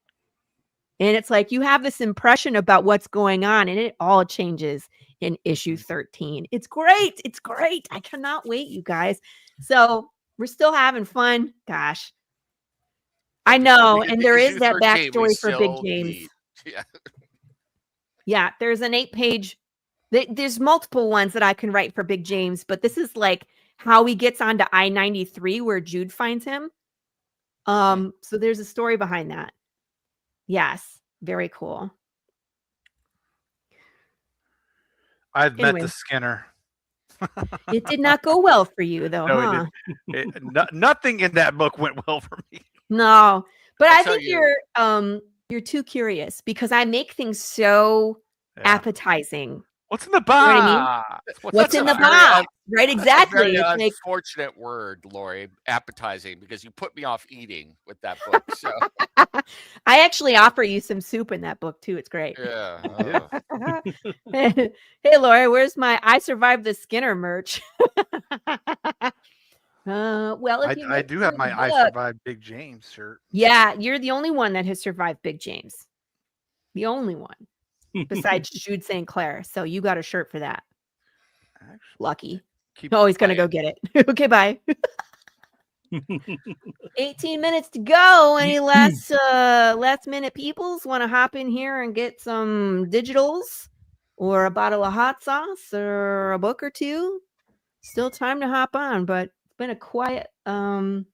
And it's like you have this impression about what's going on, and it all changes in issue 13. It's great. It's great. I cannot wait, you guys. So we're still having fun. Gosh. I know. And there is that backstory for Big James. Yeah. Yeah, there's an 8-page. There's multiple ones that I can write for Big James, but this is like how he gets onto I-93 where Jude finds him. So there's a story behind that. Yes, very cool. I've met Anyway. the Skinner. It did not go well for you, though, No, huh? Nothing in that book went well for me. No, but I'll I tell think you. you're too curious because I make things so Yeah. appetizing. What's in the You know what I mean? box? What's in the very box? Right, That's a very exactly. It's like unfortunate word, Lori, appetizing, because you put me off eating with that book. So I actually offer you some soup in that book too. It's great. yeah. Yeah. Hey, Laura, where's my "I Survived the Skinner" merch? Well, if you I look do through have the my I book, Survived Big James shirt. yeah, you're the only one that has survived Big James. The only one besides Jude St. Clair. So you got a shirt for that. Actually, Lucky. keep Oh, he's gonna go get it. Okay, bye. 18 minutes to go. Any last minute peoples want to hop in here and get some digitals or a bottle of hot sauce or a book or two? Still time to hop on, but it's been a quiet couple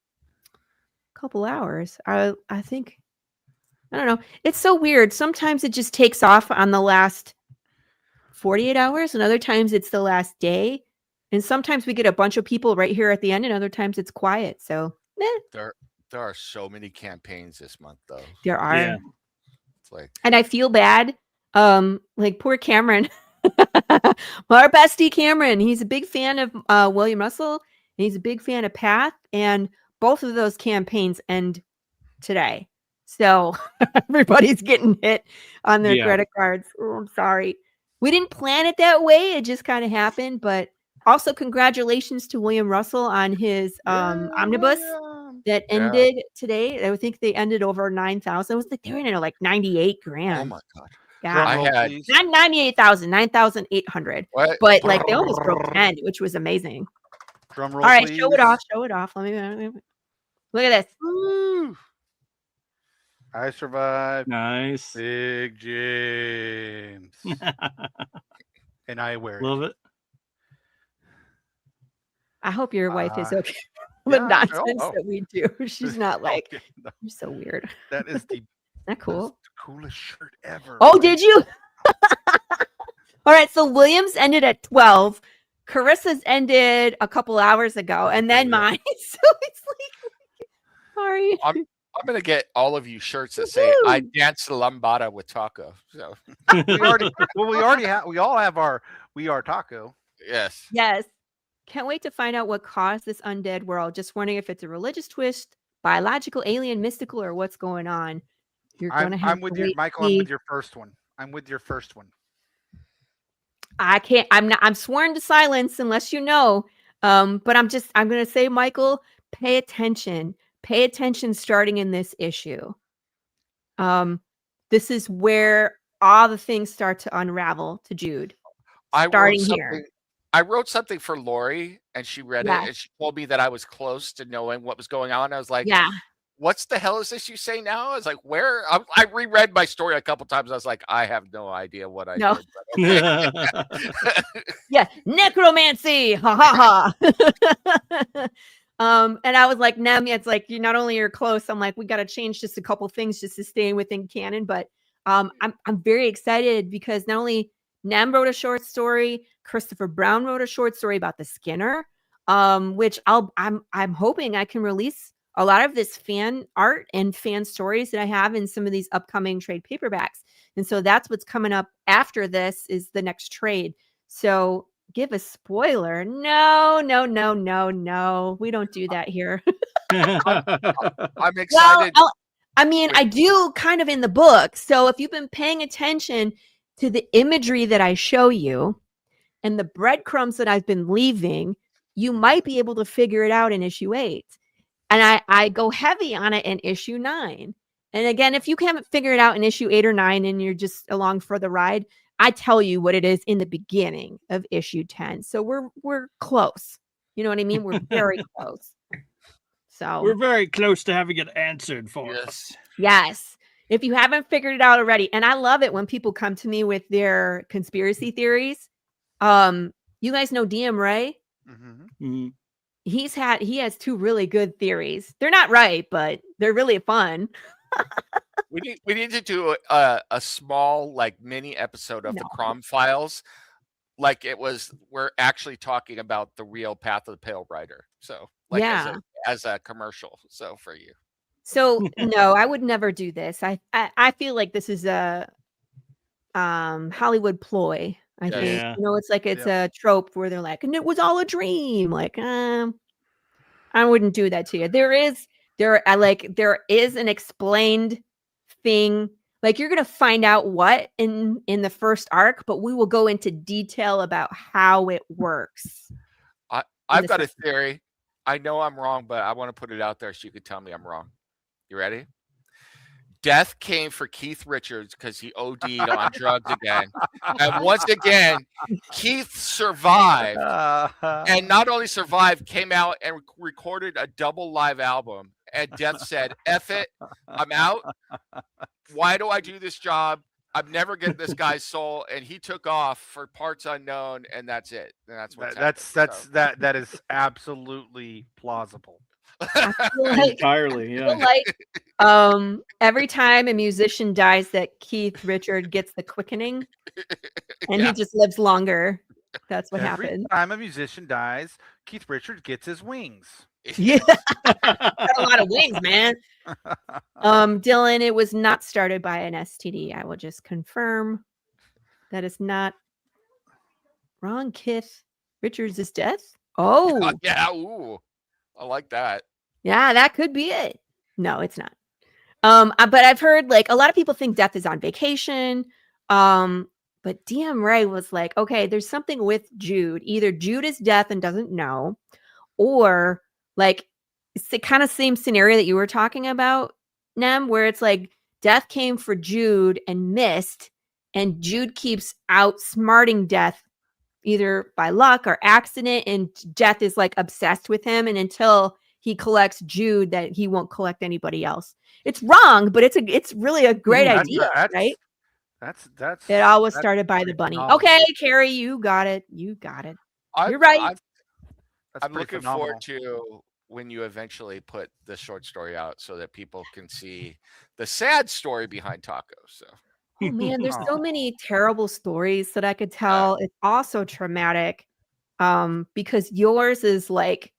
hours. I think, I don't know. It's so weird. Sometimes it just takes off on the last 48 hours, and other times it's the last day. And sometimes we get a bunch of people right here at the end, and other times it's quiet. So There are so many campaigns this month, though. there are. Yeah. It's like And I feel bad. Like poor Cameron. Our bestie Cameron. He's a big fan of William Russell, and he's a big fan of Path. And both of those campaigns end today. So everybody's getting hit on their Yeah. credit cards. Oh, I'm sorry. We didn't plan it that way. It just kind of happened. But also congratulations to William Russell on his omnibus that ended today. I would think they ended over 9,000. It was like they were in like 98 grand. oh my god. Yeah. Drum I roll, had- please. Not 98,000, 9,800. What? But like they almost broke 10, which was amazing. Drum roll, All right, please. show it off. Show it off. Let me look at this. Woo. I survived Nice. Big James, and I wear it. Love it. I hope your wife is okay yeah, with nonsense oh. that we do. She's not like, Okay, no, you're so weird. that is the Isn't that cool? coolest shirt ever. Oh, Like, did you? All right, so Williams ended at 12. Carissa's ended a couple hours ago, and then Yeah. mine. So it's like, sorry. I'm gonna get all of you shirts that say "I Woohoo! danced the lambada with Taco." So we already have. We all have our "We Are Taco." yes, Yes. Can't wait to find out what caused this undead world. Just wondering if it's a religious twist, biological, alien, mystical, or what's going on. You're gonna have I'm with to you, wait Michael. to I'm see. with your first one. I'm with your first one. I can't. I'm sworn to silence unless you know. But I'm gonna say, Michael, pay attention. Pay attention starting in this issue. This is where all the things start to unravel to Jude. Starting here. I wrote something for Lori, and she read Yeah. it, and she told me that I was close to knowing what was going on. I was like, Yeah. "What's the hell is this you say now?" I was like, "Where?" I reread my story a couple times. I was like, "I have no idea what I No. did." But okay. Yeah, necromancy. Ha ha ha. And I was like, Nem, it's like you not only are close, I'm like, we gotta change just a couple things just to stay within canon. But I'm very excited because not only Nem wrote a short story, Christopher Brown wrote a short story about the Skinner, which I'm hoping I can release a lot of this fan art and fan stories that I have in some of these upcoming trade paperbacks. And so that's what's coming up after this is the next trade. So give a spoiler. No. We don't do that here. I'm excited. Well, I mean, I do kind of in the book. So if you've been paying attention to the imagery that I show you and the breadcrumbs that I've been leaving, you might be able to figure it out in issue 8. And I go heavy on it in issue 9. And again, if you haven't figured it out in issue 8 or 9 and you're just along for the ride, I tell you what it is in the beginning of issue 10. So we're close. You know what I mean? We're very close. So We're very close to having it answered for Yes. us. yes. If you haven't figured it out already, and I love it when people come to me with their conspiracy theories. You guys know DM Ray? Mm-hmm. Mhm. He has 2 really good theories. They're not right, but they're really fun. We need to do a small like mini episode of the No. CRoM files, like it was we're actually talking about the real Path of the Pale Rider. So like as a commercial. So for you. So no, I would never do this. I feel like this is a Hollywood ploy. I think Yeah. it's like it's a trope where they're like, and it was all a dream. Like, I wouldn't do that to you. There is an explained thing. Like you're gonna find out what in the first arc, but we will go into detail about how it works. I've got a theory. I know I'm wrong, but I want to put it out there so you can tell me I'm wrong. You ready? Death came for Keith Richards because he OD'd on drugs again. And once again, Keith survived. And not only survived, came out and recorded a double live album. And Death said, F it, I'm out. Why do I do this job? I'm never getting this guy's soul. And he took off for parts unknown, and that's it. And that's what that is absolutely plausible. Entirely, yeah. Every time a musician dies, that Keith Richard gets the quickening, and he just lives longer. That's what happens. Every time a musician dies, Keith Richard gets his wings. Yeah, got a lot of wings, man. Dylan, it was not started by an STD. I will just confirm that it's not wrong. Keith Richards' death. Oh, yeah. Ooh, I like that. Yeah, that could be it. No, it's not. But I've heard like a lot of people think Death is on vacation. But DM Ray was like, okay, there's something with Jude. Either Jude is Death and doesn't know, or like it's the kind of same scenario that you were talking about, Nem, where it's like Death came for Jude and missed, and Jude keeps outsmarting Death either by luck or accident, and Death is like obsessed with him, and until he collects Jude, that he won't collect anybody else. It's wrong, but it's really a great idea, right? That's it all was started by the bunny. Okay, Carrie, you got it. You're right. I'm looking forward to when you eventually put the short story out so that people can see the sad story behind Taco. So oh man, there's so many terrible stories that I could tell. It's also traumatic. Because yours is like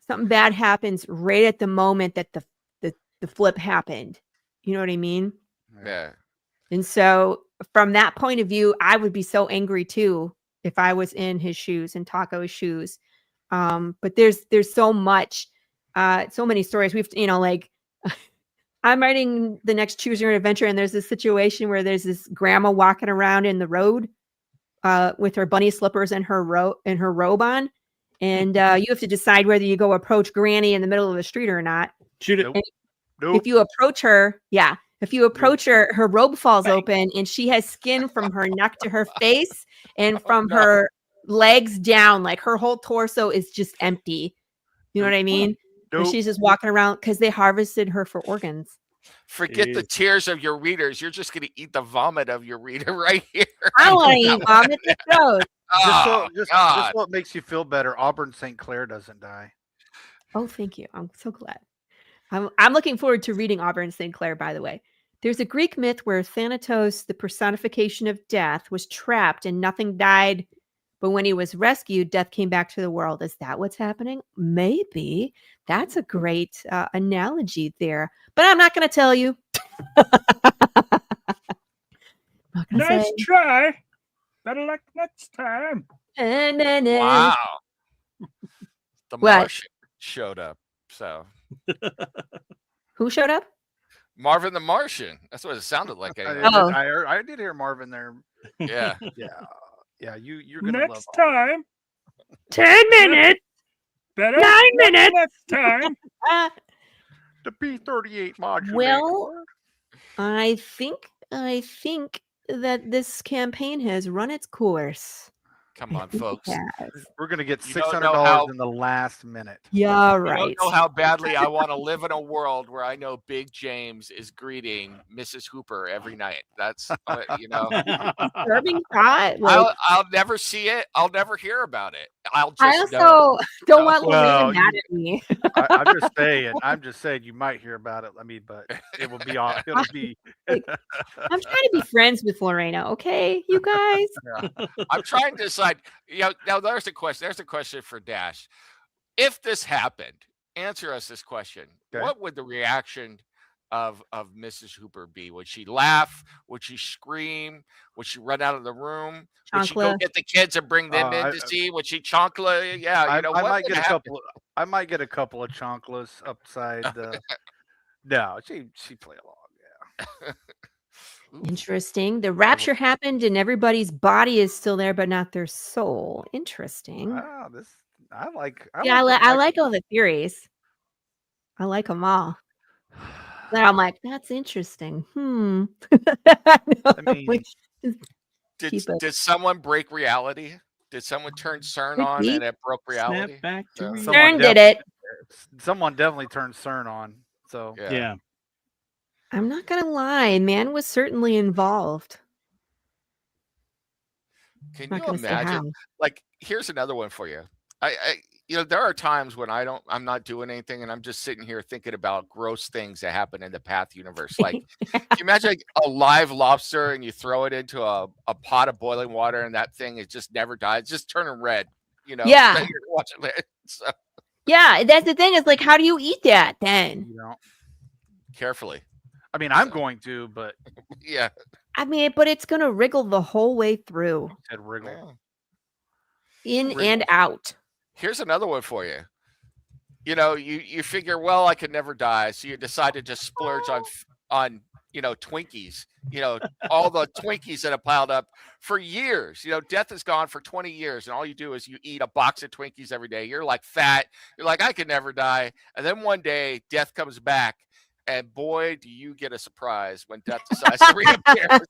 something bad happens right at the moment that the flip happened. You know what I mean? Yeah. And so from that point of view, I would be so angry too if I was in his shoes, in Taco's shoes. But there's so much, so many stories. We've, like I'm writing the next Choose Your Own Adventure, and there's this situation where there's this grandma walking around in the road with her bunny slippers and her robe on. And you have to decide whether you go approach Granny in the middle of the street or not. Shoot it. Nope. If you approach her, her robe falls open, and she has skin from her neck to her face and from her legs down. Like her whole torso is just empty. You know what I mean? Nope. And she's just walking around because they harvested her for organs. Forget the tears of your readers. You're just going to eat the vomit of your reader right here. I don't want to eat vomit. It's gross. Just so it makes you feel better, Auburn St. Clair doesn't die. Oh, thank you. I'm so glad. I'm looking forward to reading Auburn St. Clair, by the way. There's a Greek myth where Thanatos, the personification of death, was trapped and nothing died. But when he was rescued, death came back to the world. Is that what's happening? Maybe. That's a great analogy there. But I'm not going to tell you. Nice try. Better luck next time. Wow. The Martian showed up. So who showed up? Marvin the Martian. That's what it sounded like. Anyway. I did hear Marvin there. Yeah. Yeah. You're gonna next love time. 10 minutes. Better 9 minutes. Next time. The P-38 modulator. Well, I think that this campaign has run its course. Come on, folks. We're going to get $600 in the last minute. Yeah, right. I don't know how badly I want to live in a world where I know Big James is greeting Mrs. Hooper every night. That's, Serving thought. I'll never see it. I'll never hear about it. I'll I just know. also don't want Well, Lorena mad at me. I'm just saying you might hear about it. I mean, but it will be on. It'll be. Like, I'm trying to be friends with Lorena, okay, you guys? I'm trying to decide. Now there's a question. There's a question for Dash. If this happened, answer us this question. Okay. What would the reaction of Mrs. Hooper be? Would she laugh? Would she scream? Would she run out of the room? Would she go Chancla. get the kids and bring them in to see? Would she chonkla? Yeah, I what might would get a happen? couple. I might get a couple of chonklas upside the. No, she play along. Yeah. Ooh, Interesting. The rapture happened and everybody's body is still there, but not their soul. Interesting. Wow, I like. Yeah, the I like all the theories. I like them all. Then I'm like, that's interesting. I mean, Did someone break reality? Did someone turn CERN Could on be. and it broke reality? Snap back to So- reality. CERN did it. someone definitely turned CERN on. So Yeah. I'm not gonna lie, man was certainly involved. Can Not you gonna say how. imagine? Like, here's another one for you. There are times when I'm not doing anything and I'm just sitting here thinking about gross things that happen in the Path universe. Like, can you imagine like, a live lobster and you throw it into a pot of boiling water and that thing it just never dies, it's just turning red. Yeah. You're watching it. So Yeah, that's the thing. Is like, how do you eat that then? you know, carefully. I mean, I'm going to, but Yeah. I mean, but it's gonna wriggle the whole way through, said wriggle. Yeah. in Wriggle. and out. Here's another one for you. You figure, well, I could never die, so you decide to just splurge on Twinkies. All the Twinkies that have piled up for years. Death is gone for 20 years, and all you do is you eat a box of Twinkies every day. You're like fat. You're like, I could never die. And then one day, death comes back, and boy, do you get a surprise when death decides to reappear.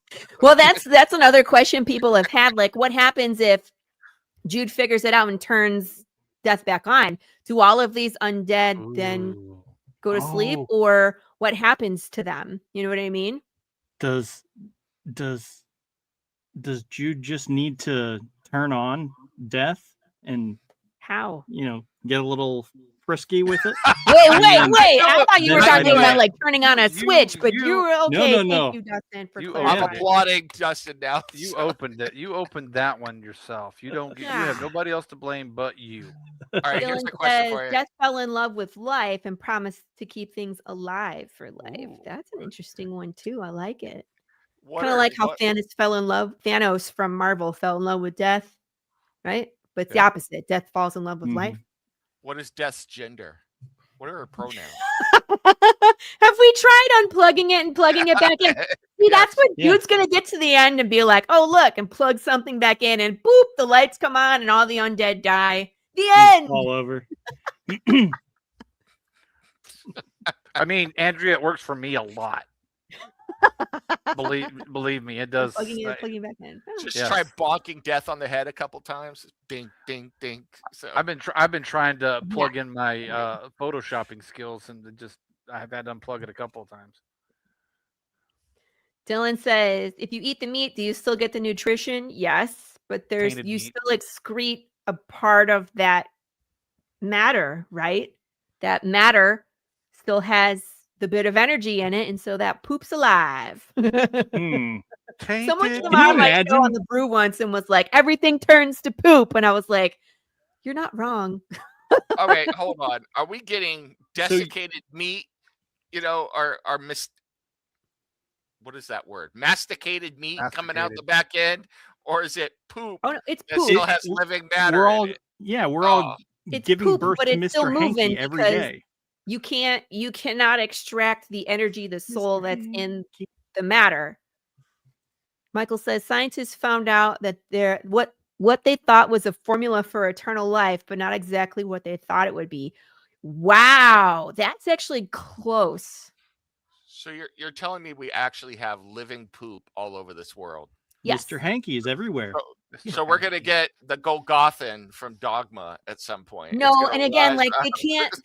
Well, that's another question people have had. Like, what happens if Jude figures it out and turns death back on? Do all of these undead then Ooh. go to sleep, Oh. or what happens to them? You know what I mean? Does Jude just need to turn on death and How? get a little frisky with it? Wait! I thought you were Then talking I know. about like turning on a You- switch, but you- you were okay. No. Thank you, Dustin, for You clarifying. I'm applauding Justin now. You So, opened it. You opened that one yourself. You don't. You have nobody else to blame but you. all right, here's Dylan the question says, for you. Death fell in love with life and promised to keep things alive for life. Ooh. That's an interesting one too. I like it. What Kind of are- like how what- Thanos from Marvel fell in love with death, right? But it's the Yeah. opposite. Death falls in love with life. What is Death's gender? What are her pronouns? Have we tried unplugging it and plugging it back in? See, that's what Yeah. Jude's gonna get to the end and be like, "Oh, look," and plug something back in, and boop, the lights come on, and all the undead die. The end. All over. I mean, Andrea, it works for me a lot. believe me, it does. Plugging it and plugging back in. Oh. Just Yes. try bonking Death on the head a couple times. Ding, ding, ding. So I've been trying to plug in my photoshopping skills, and I've had to unplug it a couple of times. Dylan says, if you eat the meat, do you still get the nutrition? Yes, but Tainted you meat. still excrete a part of that matter, right? That matter still has the bit of energy in it, and so that poop's alive. Hmm. Someone Tainted came you on my show imagine? on the brew once and was like, everything turns to poop. And I was like, you're not wrong. okay, hold on. Are we getting desiccated meat? Our what is that word? Masticated meat coming out the back end, or is it poop Oh no, it's that poop. still has living matter? We're in all it? we're all It's giving poop, birth but to it's still Mr. moving Hanky every because day. you cannot extract the energy, the soul Mr. that's in Hanky. the matter. Michael says scientists found out that what they thought was a formula for eternal life, but not exactly what they thought it would be. Wow, that's actually close. So you're telling me we actually have living poop all over this world? Yes. Mr. Hanky is everywhere. So we're gonna get the Golgothan from Dogma at some point. It's No, gonna and again, rise like up.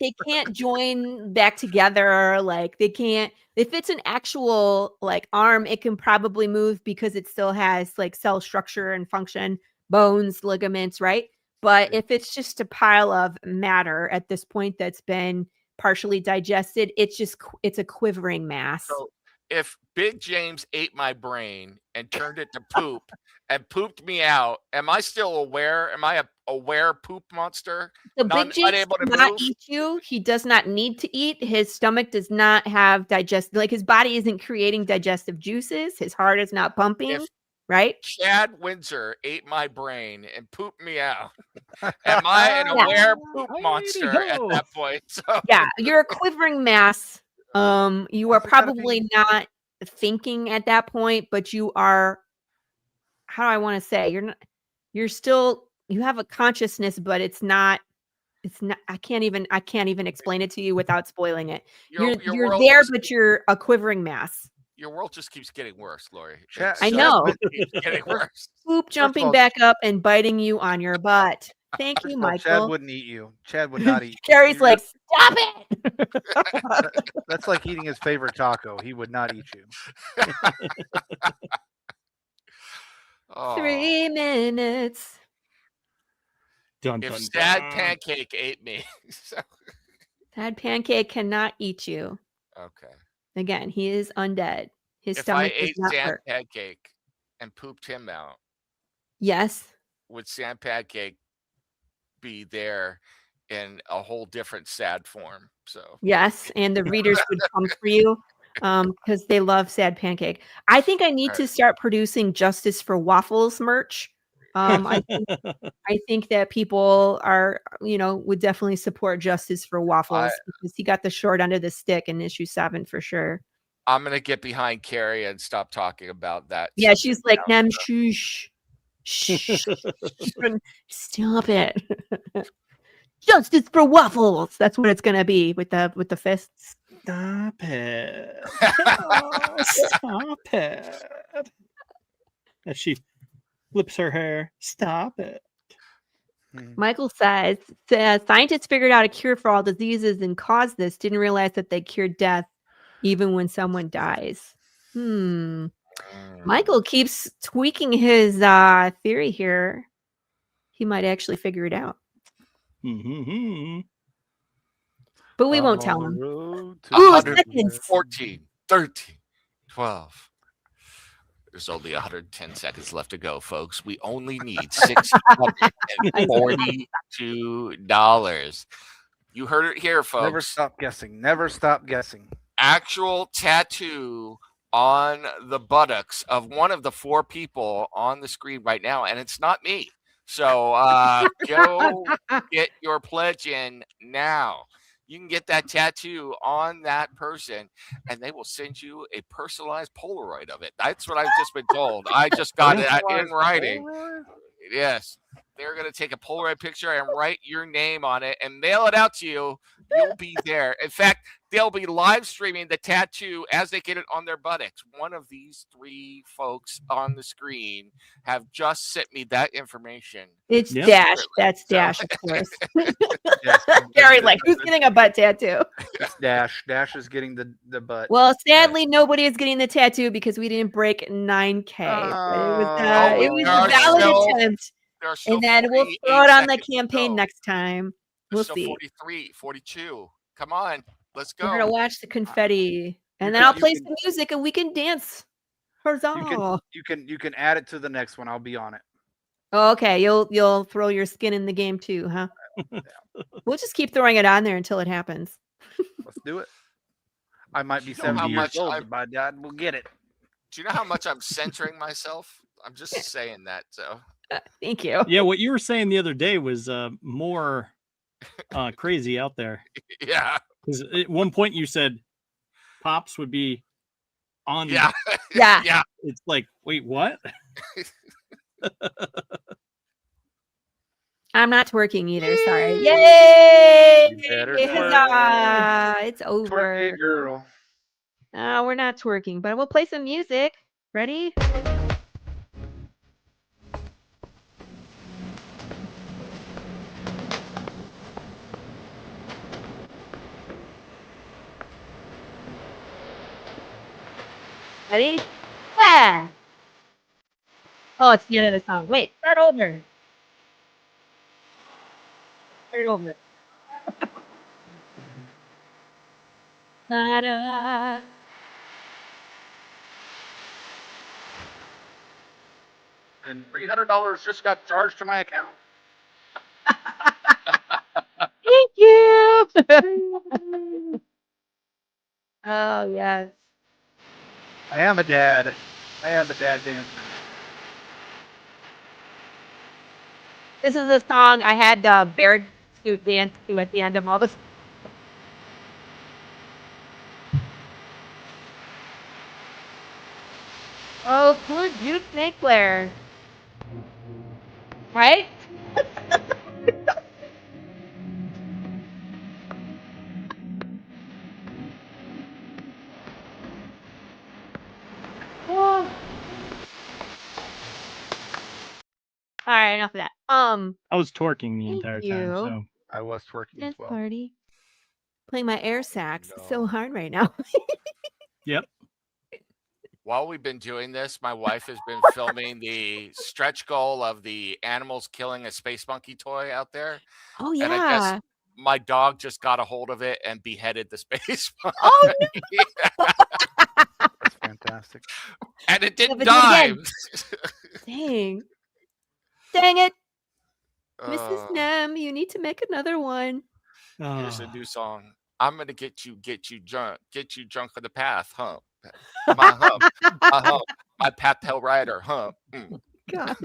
they can't join back together. Like they can't. If it's an actual like arm, it can probably move because it still has like cell structure and function, bones, ligaments, right? But if it's just a pile of matter at this point that's been partially digested, it's a quivering mass. So if Big James ate my brain and turned it to poop and pooped me out, am I still aware? Am I a aware poop monster? So Big James Unable to does not move? eat you. He does not need to eat. His stomach does not have his body isn't creating digestive juices. His heart is not pumping, If right? Chad Windsor ate my brain and pooped me out, am I an aware poop monster at that point? So Yeah, you're a quivering mass. You are What's it gotta probably not thinking at that point, but you are, how do I want to say? You're still, you have a consciousness, but it's not, I can't even explain it to you without spoiling it. your You're world there, just, but you're a quivering mass. your world just keeps getting worse, Lori. Chad- It I just know. keeps getting worse. Poop of jumping all- back up and biting you on your butt. Thank First you, of all, Chad Michael. wouldn't eat you. Chad would not eat. Carrie's You're- like, stop it. That's like eating his favorite taco. He would not eat you. Oh. 3 minutes. Dun, If dun, Sad dun. Pancake ate me. So- That pancake cannot eat you. okay. Again, he is undead. His If I stomach is ate not Sand hurt. Pancake and pooped him out, Yes. would Sand Pancake be there in a whole different sad form? So Yes. And the readers would come for you because they love Sad Pancake. I think I need to start producing Justice for Waffles merch. I think that people are, would definitely support Justice for Waffles because he got the short end of the stick in issue 7 for sure. I'm gonna get behind Carrie and stop talking about that. Yeah, subject she's like, now. Nam, shush. Shh. Stop it. Justice for Waffles. That's what it's gonna be with the fists. Stop it. Oh, stop it. As she flips her hair. Stop it. Michael says, scientists figured out a cure for all diseases and caused this. Didn't realize that they cured death even when someone dies. Michael keeps tweaking his theory here. He might actually figure it out. But we won't tell him. Ooh, seconds. 14, 13, 12. There's only 110 seconds left to go, folks. We only need $642. You heard it here, folks. Never stop guessing. Never stop guessing. Actual tattoo on the buttocks of one of the 4 people on the screen right now, and it's not me. So go get your pledge in now. You can get that tattoo on that person, and they will send you a personalized Polaroid of it. That's what I've just been told. I just got it in writing. Yes. They're going to take a Polaroid picture and write your name on it and mail it out to you. You'll be there. In fact, they'll be live streaming the tattoo as they get it on their buttocks. One of these 3 folks on the screen have just sent me that information. It's Dash. That's Dash, of course. Gary's like, who's getting a butt tattoo? It's Dash. Dash is getting the butt. Well, sadly, nobody is getting the tattoo because we didn't break 9K. But it was a valid attempt. And then we'll throw it on the campaign next time. We'll see. 43, 42. Come on, let's go. We're gonna watch the confetti, and then I'll play some music, and we can dance. Huzzah! You can add it to the next one. I'll be on it. Oh, okay, you'll throw your skin in the game too, huh? We'll just keep throwing it on there until it happens. Let's do it. I might be 70 years old, but by God, we'll get it. Do you know how much I'm censoring myself? I'm just saying that. So thank you. Yeah, what you were saying the other day was more crazy out there. Yeah. Because at one point you said Pops would be on. Yeah. Yeah. It's like, wait, what? I'm not twerking either. Sorry. Yay! Huzzah! It's over. Twerk it, girl. We're not twerking, but we'll play some music. Ready? Ready? Yeah. Oh, it's the end of the song. Wait, start over. over. Ta-da. And $300 just got charged to my account. Thank you. Oh yes. I am a dad. I am a dad dancer. This is a song I had Bear to dance to at the end of all this. Oh, good, you think, Blair? Right? Oh. All right, enough of that. I was twerking the Thank entire time. you. So I was twerking as Dance well. party. Playing my air sax. It's so No. hard right now. yep. While we've been doing this, my wife has been filming the stretch goal of the animals killing a space monkey toy out there. Oh And I guess yeah. my dog just got a hold of it and beheaded the space monkey. Oh That's fantastic. And it didn't but do it die. again. Dang. Dang it, Mrs. Uh, Nem. You need to make another one. Here's a Oh, new song. I'm gonna get you drunk on the path, hump. My hump, my Papel rider, hump. Gosh.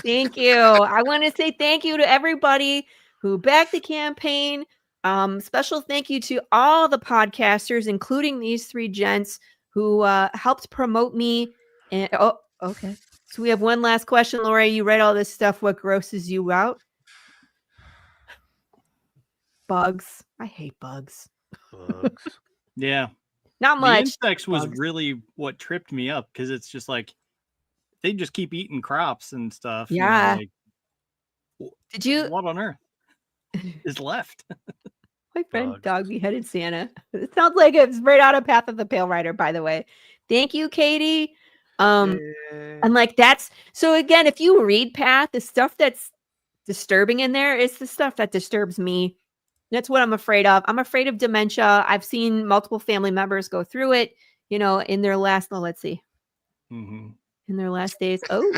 Thank you. I want to say thank you to everybody who backed the campaign. Special thank you to all the podcasters, including these three gents who helped promote me. And oh, okay. So we have one last question, Lori. You read all this stuff. What grosses you out? Bugs. I hate bugs. Bugs. yeah. Not The much. insects was bugs. really what tripped me up because it's just like they just keep eating crops and stuff. you know, Yeah. like, Did you? what on earth is left? My friend Bugs. dog beheaded Santa. It sounds like it's right out of Path of the Pale Rider, by the way. Thank you, Katie. Yay. And like that's so again, if you read Path, the stuff that's disturbing in there is the stuff that disturbs me. That's what I'm afraid of. I'm afraid of dementia. I've seen multiple family members go through it, you know, in their last, let's see, Mhm. in their last days. Oh,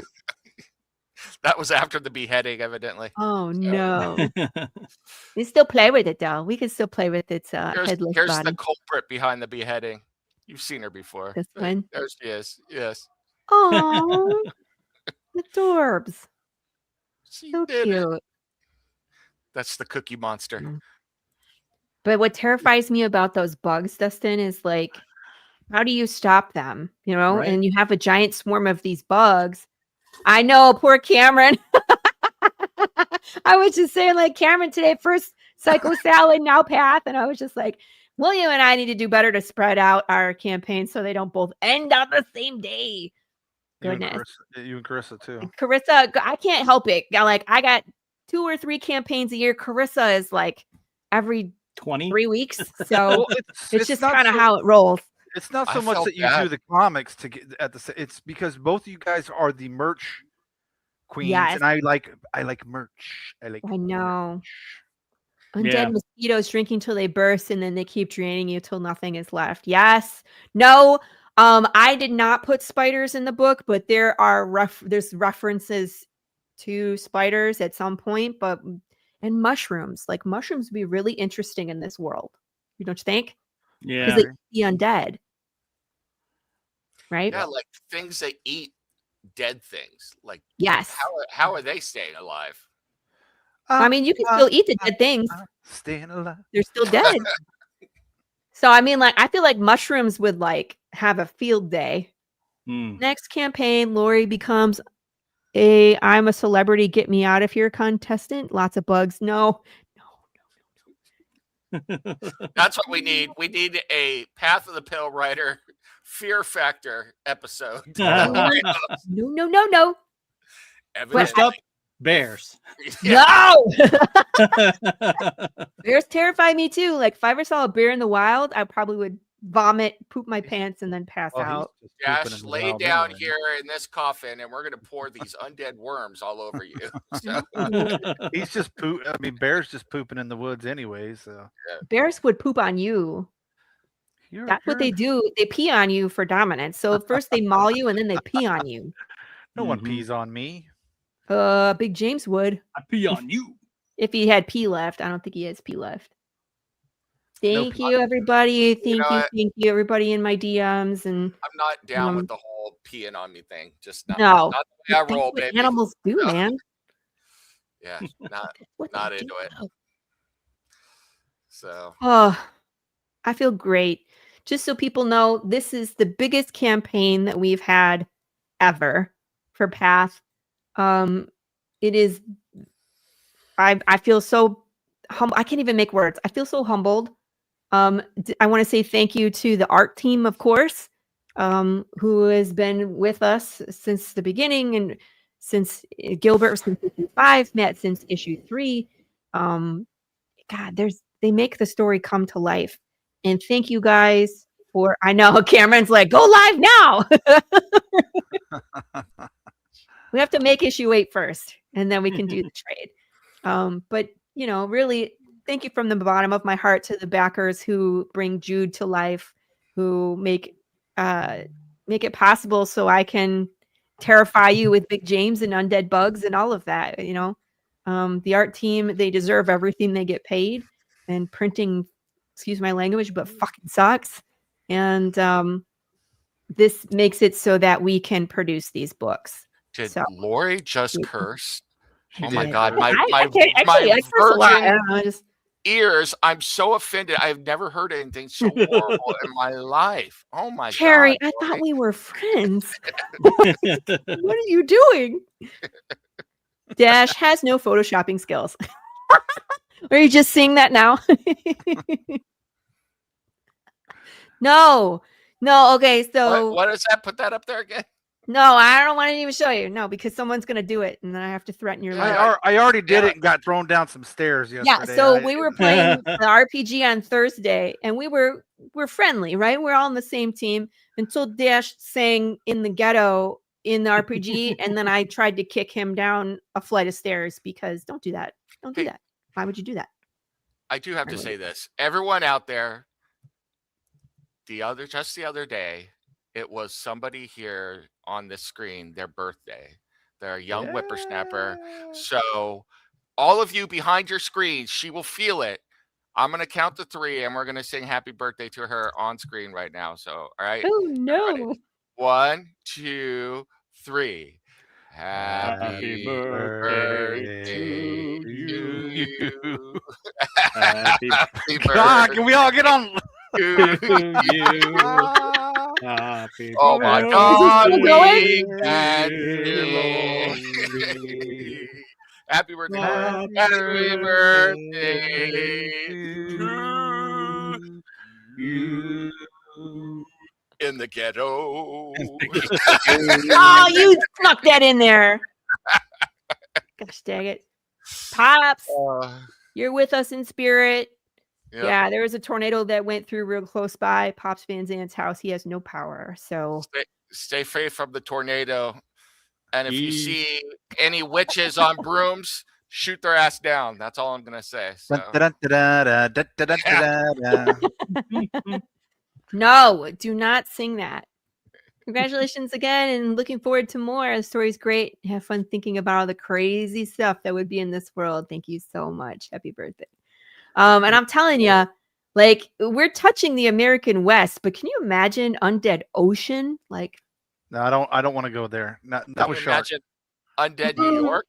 That was after the beheading, evidently. oh no. We still play with it though. We can still play with its headless Here's body. the culprit behind the beheading. You've seen her before. This one. There she is. Yes. Oh, adorbs. She So did it. cute. That's the cookie monster. Mm. But what terrifies me about those bugs, Dustin, is like, how do you stop them? You know, Right. and you have a giant swarm of these bugs. I know, poor Cameron. I was just saying, like, Cameron today, first Psycho Salad, now Path. And I was just like, William and I need to do better to spread out our campaigns so they don't both end on the same day. Goodness. You and Carissa too. Carissa, I can't help it. I got 2 or 3 campaigns a year. Carissa is like every 20. 3 weeks. So Well, it's just not kind of so- how it rolls. It's not I so much felt that you bad. do the comics to get at the. It's because both of you guys are the merch queens, Yes. and I like merch. I like. I know. merch. Undead Yeah. mosquitoes drinking till they burst, and then they keep draining you till nothing is left. Yes. No. I did not put spiders in the book, but there's references to spiders at some point, and mushrooms. Like mushrooms would be really interesting in this world. You don't think? Yeah. Because they eat the undead. Right? Yeah, like things that eat dead things. Like Yes. how are they staying alive? I mean, you can still eat the dead things. Staying alive. They're still dead. So I mean, like, I feel like mushrooms would like have a field day. Mm. Next campaign, Lori becomes I'm a celebrity, get me out of here contestant. Lots of bugs. No. That's what we need. We need a Path of the Pale Rider Fear Factor episode. No. First up, bears. Yeah. No. Bears terrify me too. Like if I ever saw a bear in the wild, I probably would vomit, poop my pants, and then pass Well, out. he's just pooping Josh, in the lay valve down anyway. here in this coffin, and we're gonna pour these undead worms all over you. So, He's just poop. I mean, Bear's just pooping in the woods anyway. So Bears would poop on you. That's what they do. They pee on you for dominance. So first they maul you and then they pee on you. No one pees on me. Big James would. I pee on you. If he had pee left. I don't think he has pee left. Thank No, you, everybody. know Thank what? you, everybody in my DMs. And I'm not down with the whole peeing on me thing. Just not, no, not the way I that's roll, what baby. animals do, No. man. Yeah, not What not they into it. do. So Oh, I feel great. Just so people know, this is the biggest campaign that we've had ever for Path. It is. I feel so humble. I can't even make words. I feel so humbled. I want to say thank you to the art team, of course, who has been with us since the beginning, and since Gilbert since issue 5, Matt since issue 3. God, they make the story come to life. And thank you guys for. I know Cameron's like, go live now. We have to make issue 8 first, and then we can do the trade. But really, thank you from the bottom of my heart to the backers who bring Jude to life, who make it possible so I can terrify you with Big James and undead bugs and all of that. The art team, they deserve everything they get paid, and printing, excuse my language, but fucking sucks. And this makes it so that we can produce these books. did So, Lori just curse? She Oh my did. God, my I curse a lot. I don't know, just ears! I'm so offended. I've never heard anything so horrible in my life. Oh my Carrie, God, I thought Lori. we were friends. What are you doing? Dash has no photoshopping skills. Are you just seeing that now? No. Okay, so What is that? Put that up there again. no, I don't want to even show you. No, because someone's gonna do it, and then I have to threaten your life. I already did it and got thrown down some stairs yesterday. Yeah, so we were playing the RPG on Thursday, and we're friendly, right? We're all on the same team until Dash sang "In the Ghetto" in the RPG, and then I tried to kick him down a flight of stairs because don't do that. Don't do Hey. that. Why would you do that? I do have to say this. Everyone out there, just the other day, it was somebody here on this screen, their birthday. They're a young whippersnapper. So all of you behind your screens, she will feel it. I'm going to count to 3 and we're going to sing happy birthday to her on screen right now. So, all right. Oh no. Everybody. 1, 2, 3. Happy birthday to you. Happy God, can we all get on? birthday to you. Happy Oh my Is God, this we going? can do. Happy birthday, Lord. Happy birthday to you in the ghetto. Oh, you snuck that in there. Gosh dang it. Pops, you're with us in spirit. Yep. Yeah, there was a tornado that went through real close by Pops Van Zandt's house. He has no power. So Stay free from the tornado. And if you see any witches on brooms, shoot their ass down. That's all I'm going to say. So. no, do not sing that. Congratulations again, and looking forward to more. The story's great. Have fun thinking about all the crazy stuff that would be in this world. Thank you so much. Happy birthday. And I'm telling you, like, we're touching the American West, but can you imagine Undead Ocean? Like, No, I don't want to go there. That Can was you sharp. imagine Undead New York?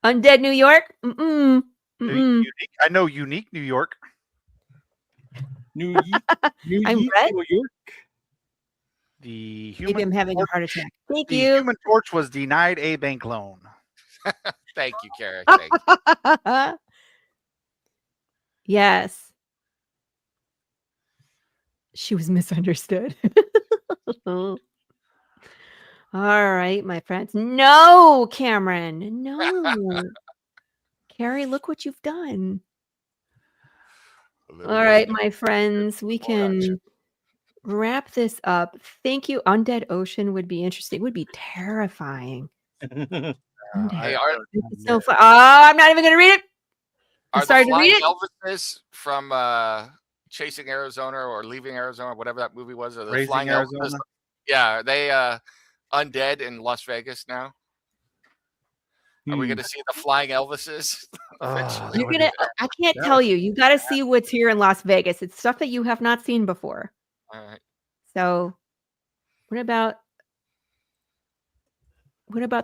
Undead New York? Mm-mm. Unique, I know unique New York. New I'm red. New York. The Maybe human I'm having a heart attack. Thank the you. Human Torch was denied a bank loan. Thank you, Carrick. Thank you. Yes. She was misunderstood. All right, my friends. No, Cameron. No. Carrie, look what you've done. All right, my friends. We can wrap this up. Thank you. Undead Ocean would be interesting. Would be terrifying. Undead. Hey, It's so fun. Oh, I'm not even gonna read it. I'm are sorry the to read flying it. Elvises from Chasing Arizona or Leaving Arizona, whatever that movie was, or the Raising flying Arizona? Elvises? Yeah, are they undead in Las Vegas now? Are we going to see the flying Elvises? Oh, eventually? You're gonna. I can't that tell would- you. You got to see what's here in Las Vegas. It's stuff that you have not seen before. All right. So, what about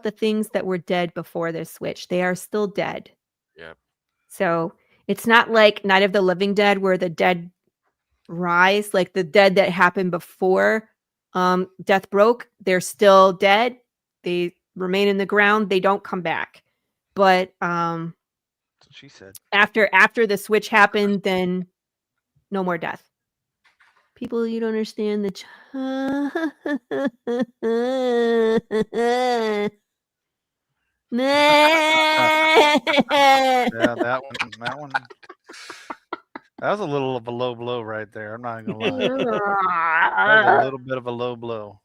the things that were dead before this switch? They are still dead. Yep. So it's not like Night of the Living Dead where the dead rise, like the dead that happened before Death broke. They're still dead. They remain in the ground. They don't come back. But That's what she said. after the switch happened, then no more death. People, you don't understand the. Yeah, that one. That was a little of a low blow right there. I'm not gonna lie. That was a little bit of a low blow.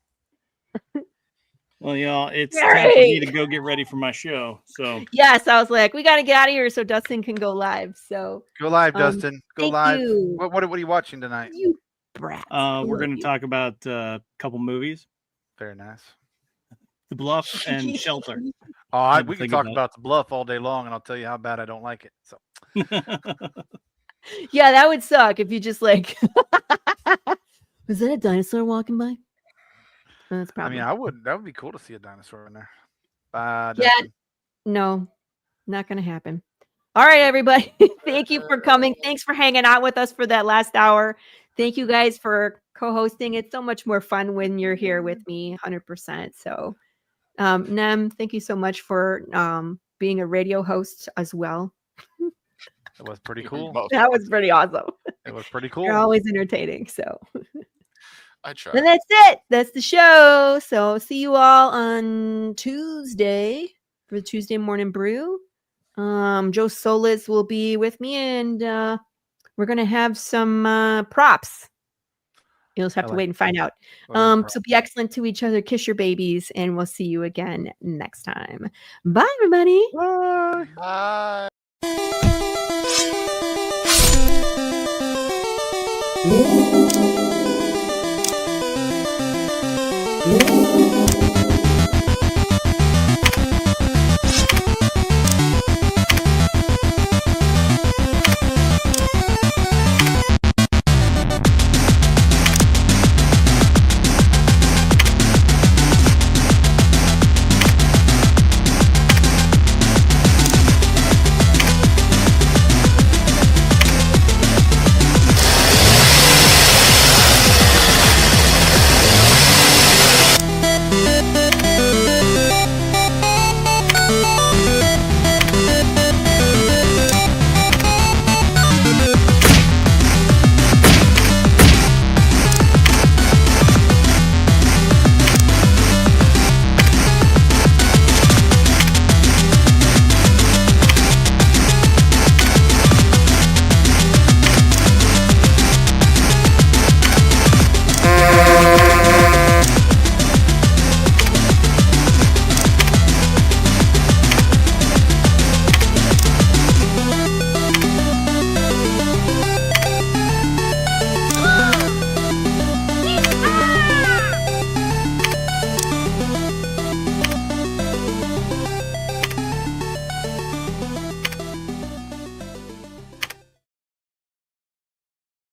Well, y'all, it's time for me to go get ready for my show. So Yes, I was like, we got to get out of here so Dustin can go live. So Go live, Dustin. Go thank live. you. What are you watching tonight? You brats. I we're love going to you. talk about a couple movies: Very nice. The Bluff and Shelter. Oh, Had to we can think talk about it. about The Bluff all day long, and I'll tell you how bad I don't like it. So Yeah, that would suck if you just like. Was that a dinosaur walking by? Oh, that's I probably. mean, that would be cool to see a dinosaur in there. Yeah. Dustin. No, not going to happen. All right, everybody. Thank you for coming. Thanks for hanging out with us for that last hour. Thank you guys for co-hosting. It's so much more fun when you're here with me, 100%. So, Nem, thank you so much for being a radio host as well. It was pretty cool. That was pretty awesome. It was pretty You're cool. always entertaining. So, I try. and that's it. That's the show. So, see you all on Tuesday for the Tuesday morning brew. Joe Solis will be with me, and we're gonna have some props. You'll just have I to like wait and find out. What are the So be excellent to each other, kiss your babies, and we'll see you again next time. Bye, everybody. Bye. Bye.